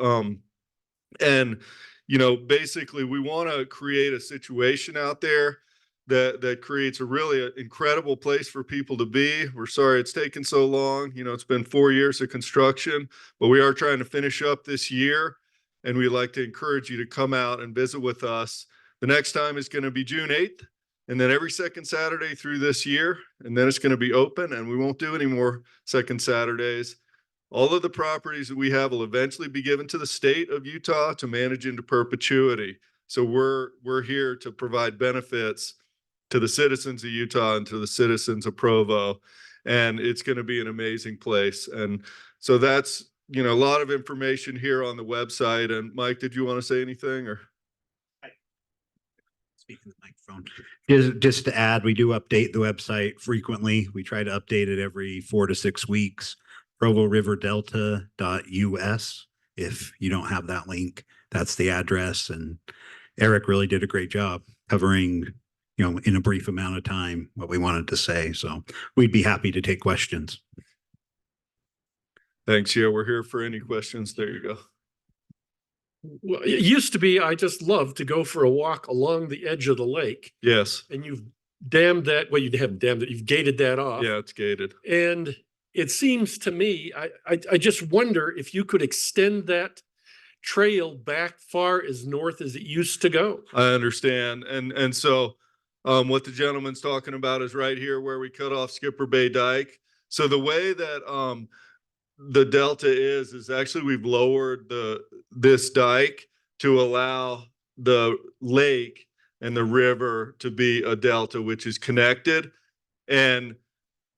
Basically we want to create a situation out there that creates a really incredible place for people to be. We're sorry it's taken so long. It's been 4 years of construction, but we are trying to finish up this year. And we'd like to encourage you to come out and visit with us. The next time is going to be June 8th, and then every second Saturday through this year. And then it's going to be open, and we won't do any more second Saturdays. All of the properties that we have will eventually be given to the state of Utah to manage into perpetuity. So we're here to provide benefits to the citizens of Utah and to the citizens of Provo. And it's going to be an amazing place. And so that's, a lot of information here on the website. And Mike, did you want to say anything or? Speaking the microphone. Just to add, we do update the website frequently. We try to update it every 4 to 6 weeks. ProvoRiverDelta.us. If you don't have that link, that's the address. And Eric really did a great job covering, in a brief amount of time what we wanted to say. So we'd be happy to take questions. Thanks. Yeah, we're here for any questions. There you go. Well, it used to be I just loved to go for a walk along the edge of the lake. Yes. And you've dammed that. Well, you haven't dammed it. You've gated that off. Yeah, it's gated. And it seems to me, I just wonder if you could extend that trail back far as north as it used to go. I understand. And so what the gentleman's talking about is right here where we cut off Skipper Bay Dike. So the way that the Delta is actually we've lowered this dike to allow the lake and the river to be a delta, which is connected. And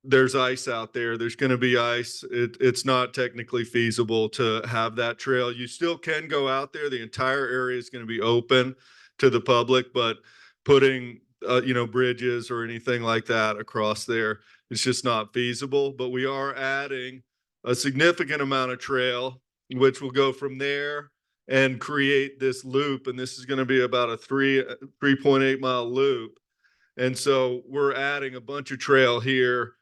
there's ice out there. There's going to be ice. It's not technically feasible to have that trail. You still can go out there. The entire area is going to be open to the public, but putting, bridges or anything like that across there, it's just not feasible. But we are adding a significant amount of trail, which will go from there and create this loop. And this is going to be about a 3.8 mile loop. And so we're adding a bunch of trail here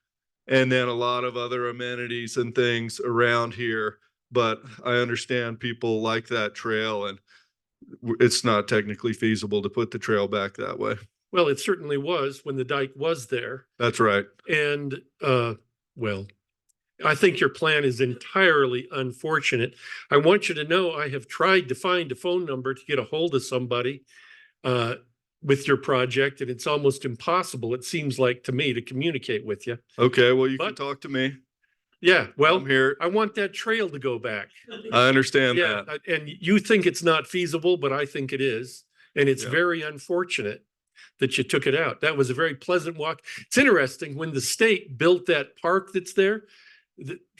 and then a lot of other amenities and things around here. But I understand people like that trail, and it's not technically feasible to put the trail back that way. Well, it certainly was when the dike was there. That's right. And, well, I think your plan is entirely unfortunate. I want you to know I have tried to find a phone number to get a hold of somebody with your project, and it's almost impossible, it seems like to me, to communicate with you. Okay, well, you can talk to me. Yeah, well, I'm here. I want that trail to go back. I understand Yeah, that. and you think it's not feasible, but I think it is. And it's Yeah. very unfortunate that you took it out. That was a very pleasant walk. It's interesting, when the state built that park that's there,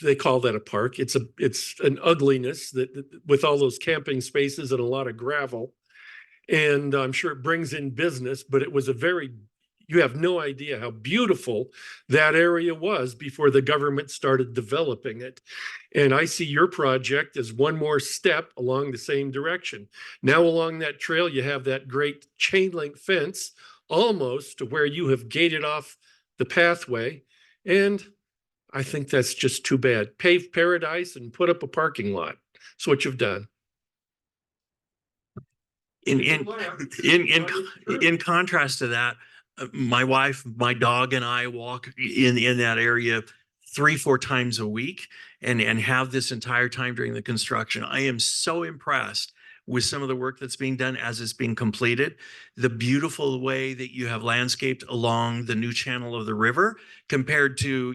they call that a park. It's an ugliness that with all those camping spaces and a lot of gravel. And I'm sure it brings in business, but it was you have no idea how beautiful that area was before the government started developing it. And I see your project as one more step along the same direction. Now along that trail, you have that great chain link fence almost to where you have gated off the pathway. And I think that's just too bad. Pave paradise and put up a parking lot. That's what you've done. In contrast to that, my wife, my dog, and I walk in that area 3-4 times a week and have this entire time during the construction. I am so impressed with some of the work that's being done as it's being completed. The beautiful way that you have landscaped along the new channel of the river compared to,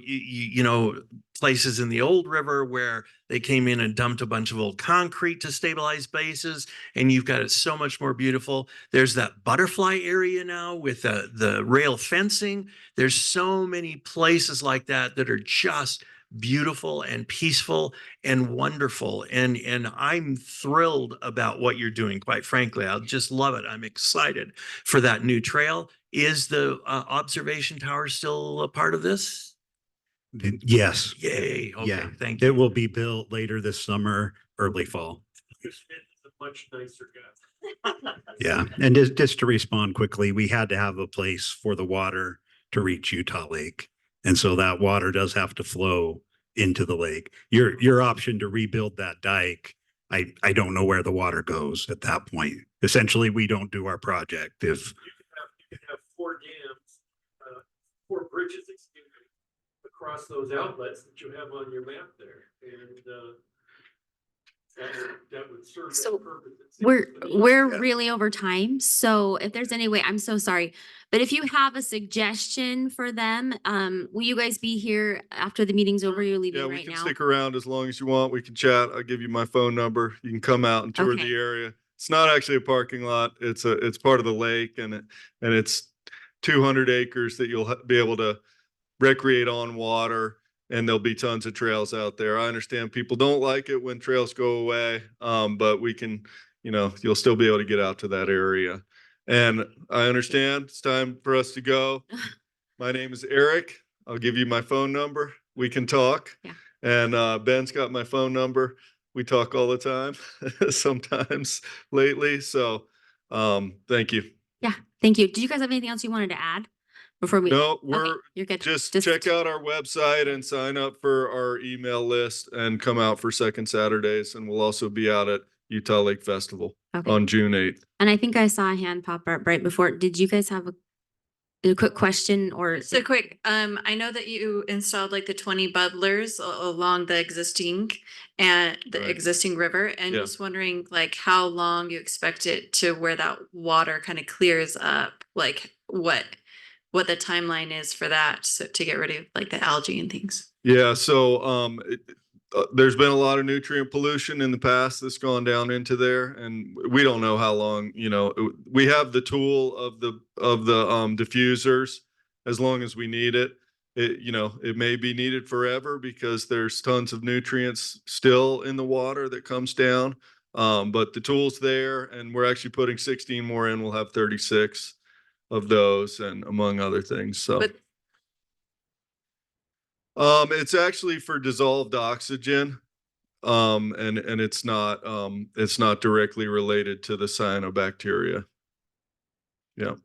places in the old river where they came in and dumped a bunch of old concrete to stabilize bases, and you've got it so much more beautiful. There's that butterfly area now with the rail fencing. There's so many places like that that are just beautiful and peaceful and wonderful. And I'm thrilled about what you're doing, quite frankly. I'll just love it. I'm excited for that new trail. Is the observation tower still a part of this? Yes. Yay. Okay, Yeah. thank you. It will be built later this summer, early fall. It's a much nicer guy. Yeah. And just to respond quickly, we had to have a place for the water to reach Utah Lake. And so that water does have to flow into the lake. Your option to rebuild that dike, I don't know where the water goes at that point. Essentially, we don't do our project if You can have 4 dams, 4 bridges, excuse me, across those outlets that you have on your map there. And that would serve So that purpose. we're really over time. So if there's any way, I'm so sorry. But if you have a suggestion for them, will you guys be here after the meeting's over? You're leaving Yeah, we right can now? stick around as long as you want. We can chat. I'll give you my phone number. You can come out and tour Okay. the area. It's not actually a parking lot. It's part of the lake, and it's 200 acres that you'll be able to recreate on water, and there'll be tons of trails out there. I understand people don't like it when trails go away, but we can, you'll still be able to get out to that area. And I understand it's time for us to go. My name is Eric. I'll give you my phone number. We can talk. Yeah. And Ben's got my phone number. We talk all the time, sometimes lately. So thank you. Yeah, thank you. Did you guys have anything else you wanted to add before we? No, Okay, you're good. just check out our website and sign up for our email list and come out for second Saturdays. And we'll also be out at Utah Lake Festival Okay. on June 8th. And I think I saw a hand pop up right before. Did you guys have a quick question or? So quick, I know that you installed like the 20 buddlers along the existing Right. existing river, and Yeah. just wondering like how long you expect it to where that water kind of clears up, like what the timeline is for that, so to get rid of like the algae and things. Yeah, so there's been a lot of nutrient pollution in the past that's gone down into there, and we don't know how long. We have the tool of the diffusers as long as we need it. it may be needed forever because there's tons of nutrients still in the water that comes down. But the tool's there, and we're actually putting 16 more in. We'll have 36 of those, and among other things. So But it's actually for dissolved oxygen. And it's not directly related to the cyanobacteria. Yeah.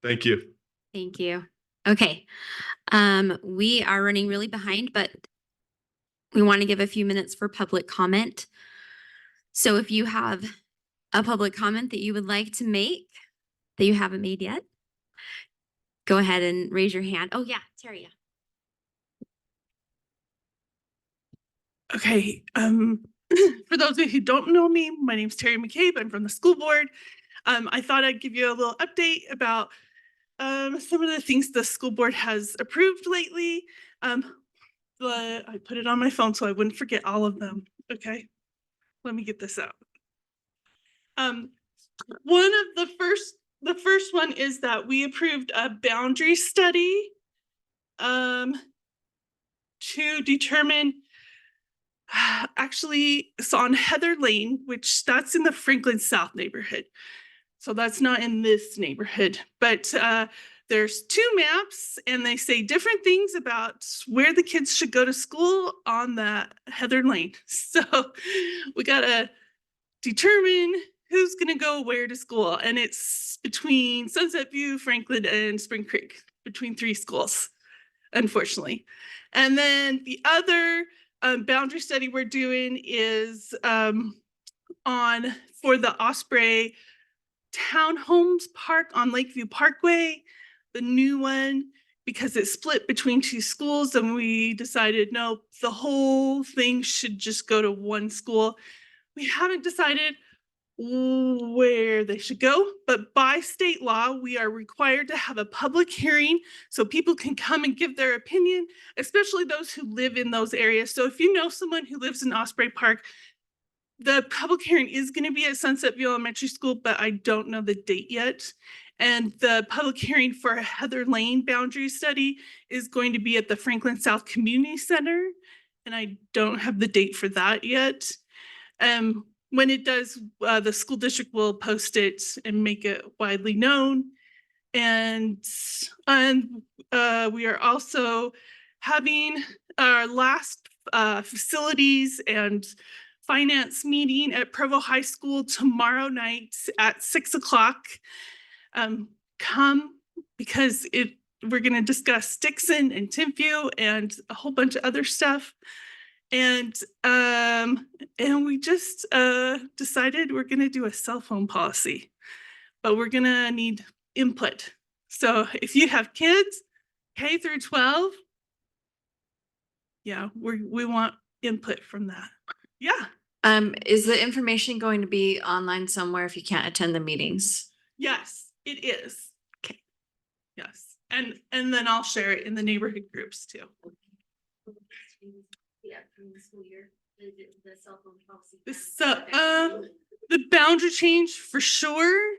Thank you. Thank you. Okay. We are running really behind, but we want to give a few minutes for public comment. So if you have a public comment that you would like to make that you haven't made yet, go ahead and raise your hand. Oh yeah, Terry. Yeah. Okay, for those of you who don't know me, my name's Terry McCabe. I'm from the school board. I thought I'd give you a little update about some of the things the school board has approved lately. I put it on my phone so I wouldn't forget all of them. Okay, let me get this out. One of the first one is that we approved a boundary study to determine. Actually, it's on Heather Lane, which that's in the Franklin South neighborhood. So that's not in this neighborhood, but there's two maps and they say different things about where the kids should go to school on that Heather Lane. So we gotta determine who's gonna go where to school. And it's between Sunset View, Franklin, and Spring Creek, between three schools, unfortunately. And then the other boundary study we're doing is for the Osprey Townhomes Park on Lakeview Parkway, the new one, because it's split between two schools, and we decided no, the whole thing should just go to one school. We haven't decided where they should go, but by state law, we are required to have a public hearing so people can come and give their opinion, especially those who live in those areas. So if you know someone who lives in Osprey Park, the public hearing is going to be at Sunset View Elementary School, but I don't know the date yet. And the public hearing for a Heather Lane boundary study is going to be at the Franklin South Community Center, and I don't have the date for that yet. When it does, the school district will post it and make it widely known. And we are also having our last facilities and finance meeting at Provo High School tomorrow night at 6 o'clock. Come, because we're going to discuss Dixon and Timpview and a whole bunch of other stuff. And we just decided we're going to do a cell phone policy, but we're going to need input. So if you have kids, K through 12, yeah, we want input from that. Yeah. Is the information going to be online somewhere if you can't attend the meetings? Yes, it is. Okay. Yes. And then I'll share it in the neighborhood groups too. The boundary change for sure,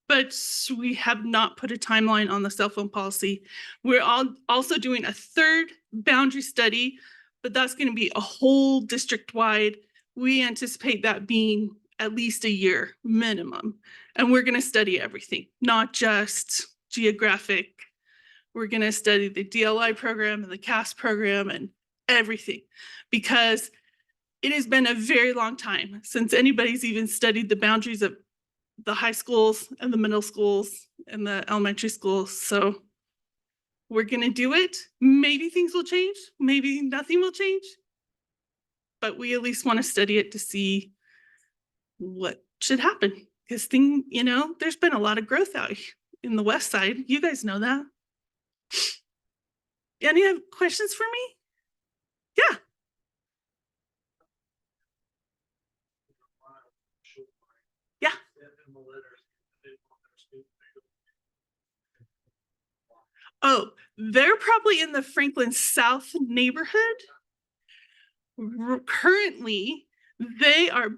but we have not put a timeline on the cell phone policy. We're also doing a third boundary study, but that's going to be a whole district wide. We anticipate that being at least a year minimum. And we're going to study everything, not just geographic. We're going to study the DLI program and the CAS program and everything, because it has been a very long time since anybody's even studied the boundaries of the high schools and the middle schools and the elementary schools. So we're going to do it. Maybe things will change. Maybe nothing will change. But we at least want to study it to see what should happen. Because there's been a lot of growth out in the west side. You guys know that. Any have questions for me? Yeah. Yeah. Oh, they're probably in the Franklin South neighborhood. Currently, they are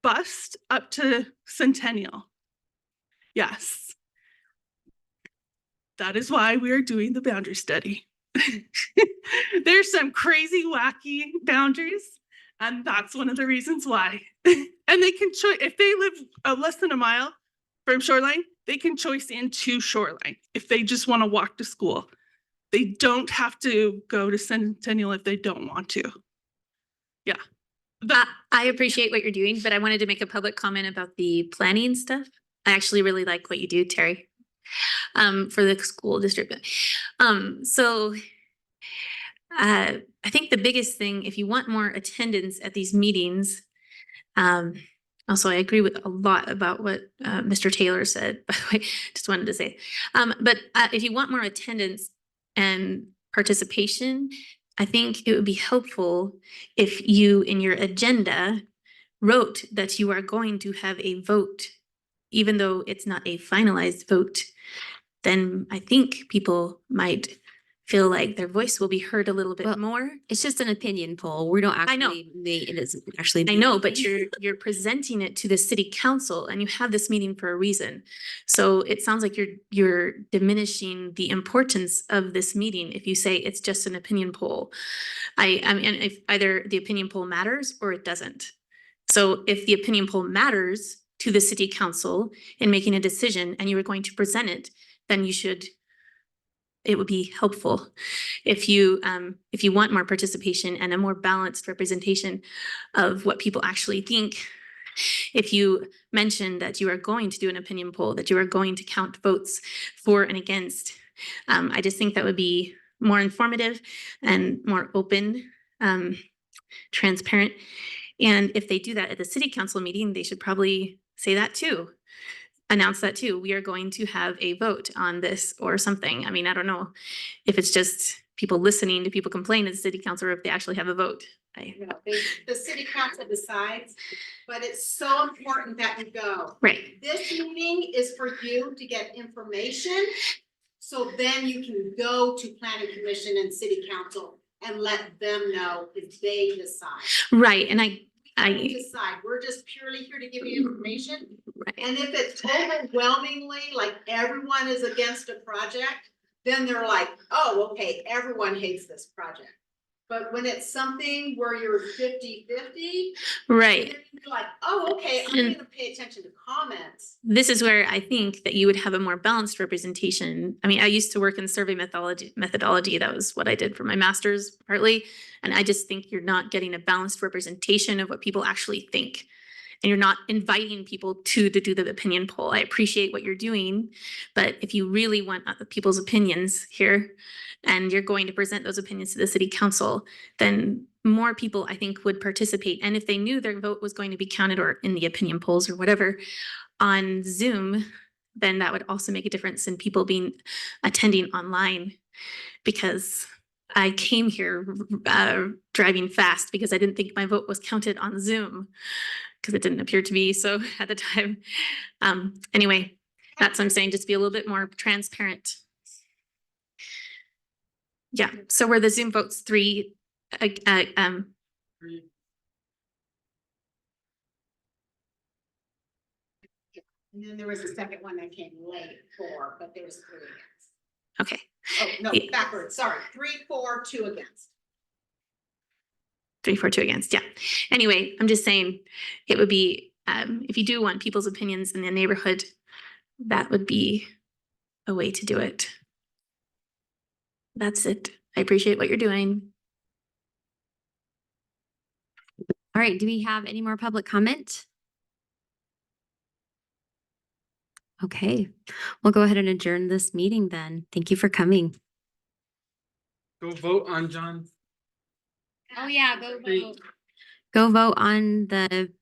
bused up to Centennial. Yes. That is why we are doing the boundary study. There's some crazy, wacky boundaries, and that's one of the reasons why. And they can choose, if they live less than a mile from shoreline, they can choice into shoreline if they just want to walk to school. They don't have to go to Centennial if they don't want to. Yeah. I appreciate what you're doing, but I wanted to make a public comment about the planning stuff. I actually really like what you do, Terry, for the school district. I think the biggest thing, if you want more attendance at these meetings, also I agree with a lot about what Mr. Taylor said, by the way, just wanted to say. But if you want more attendance and participation, I think it would be helpful if you, in your agenda, wrote that you are going to have a vote, even though it's not a finalized vote. Then I think people might feel like their voice will be heard a little bit more. It's just an opinion poll. We don't I know. actually, it isn't actually. I know, but you're presenting it to the city council and you have this meeting for a reason. So it sounds like you're diminishing the importance of this meeting if you say it's just an opinion poll. I mean, if either the opinion poll matters or it doesn't. So if the opinion poll matters to the city council in making a decision and you were going to present it, then it would be helpful if you want more participation and a more balanced representation of what people actually think. If you mention that you are going to do an opinion poll, that you are going to count votes for and against, I just think that would be more informative and more open, transparent. And if they do that at the city council meeting, they should probably say that too. Announce that too. We are going to have a vote on this or something. I mean, I don't know if it's just people listening to people complain at the city council or if they actually have a vote. The city council decides, but it's so important that you go. Right. This meeting is for you to get information, so then you can go to planning commission and city council and let them know if they decide. Right. And I decide. We're just purely here to give you information. Right. And if it's overwhelmingly like everyone is against a project, then they're like, oh, okay, everyone hates this project. But when it's something where you're 50-50, right. You're like, oh, okay, I'm going to pay attention to comments. This is where I think that you would have a more balanced representation. I mean, I used to work in survey methodology. That was what I did for my master's partly. And I just think you're not getting a balanced representation of what people actually think. And you're not inviting people to do the opinion poll. I appreciate what you're doing, but if you really want people's opinions here, and you're going to present those opinions to the city council, then more people, I think, would participate. And if they knew their vote was going to be counted or in the opinion polls or whatever on Zoom, then that would also make a difference in people attending online. Because I came here driving fast because I didn't think my vote was counted on Zoom because it didn't appear to be so at the time. Anyway, that's what I'm saying, just be a little bit more transparent. Yeah, so were the Zoom votes 3? And then there was a second one that came late, 4, but there was 3 against. Okay. Oh, no, Yeah. backwards, sorry. 3, 4, 2 against. 3, 4, 2 against, yeah. Anyway, I'm just saying it would be, if you do want people's opinions in the neighborhood, that would be a way to do it. That's it. I appreciate what you're doing. All right, do we have any more public comment? Okay, we'll go ahead and adjourn this meeting then. Thank you for coming. Go vote on Jon. Oh yeah, go vote. Go vote on the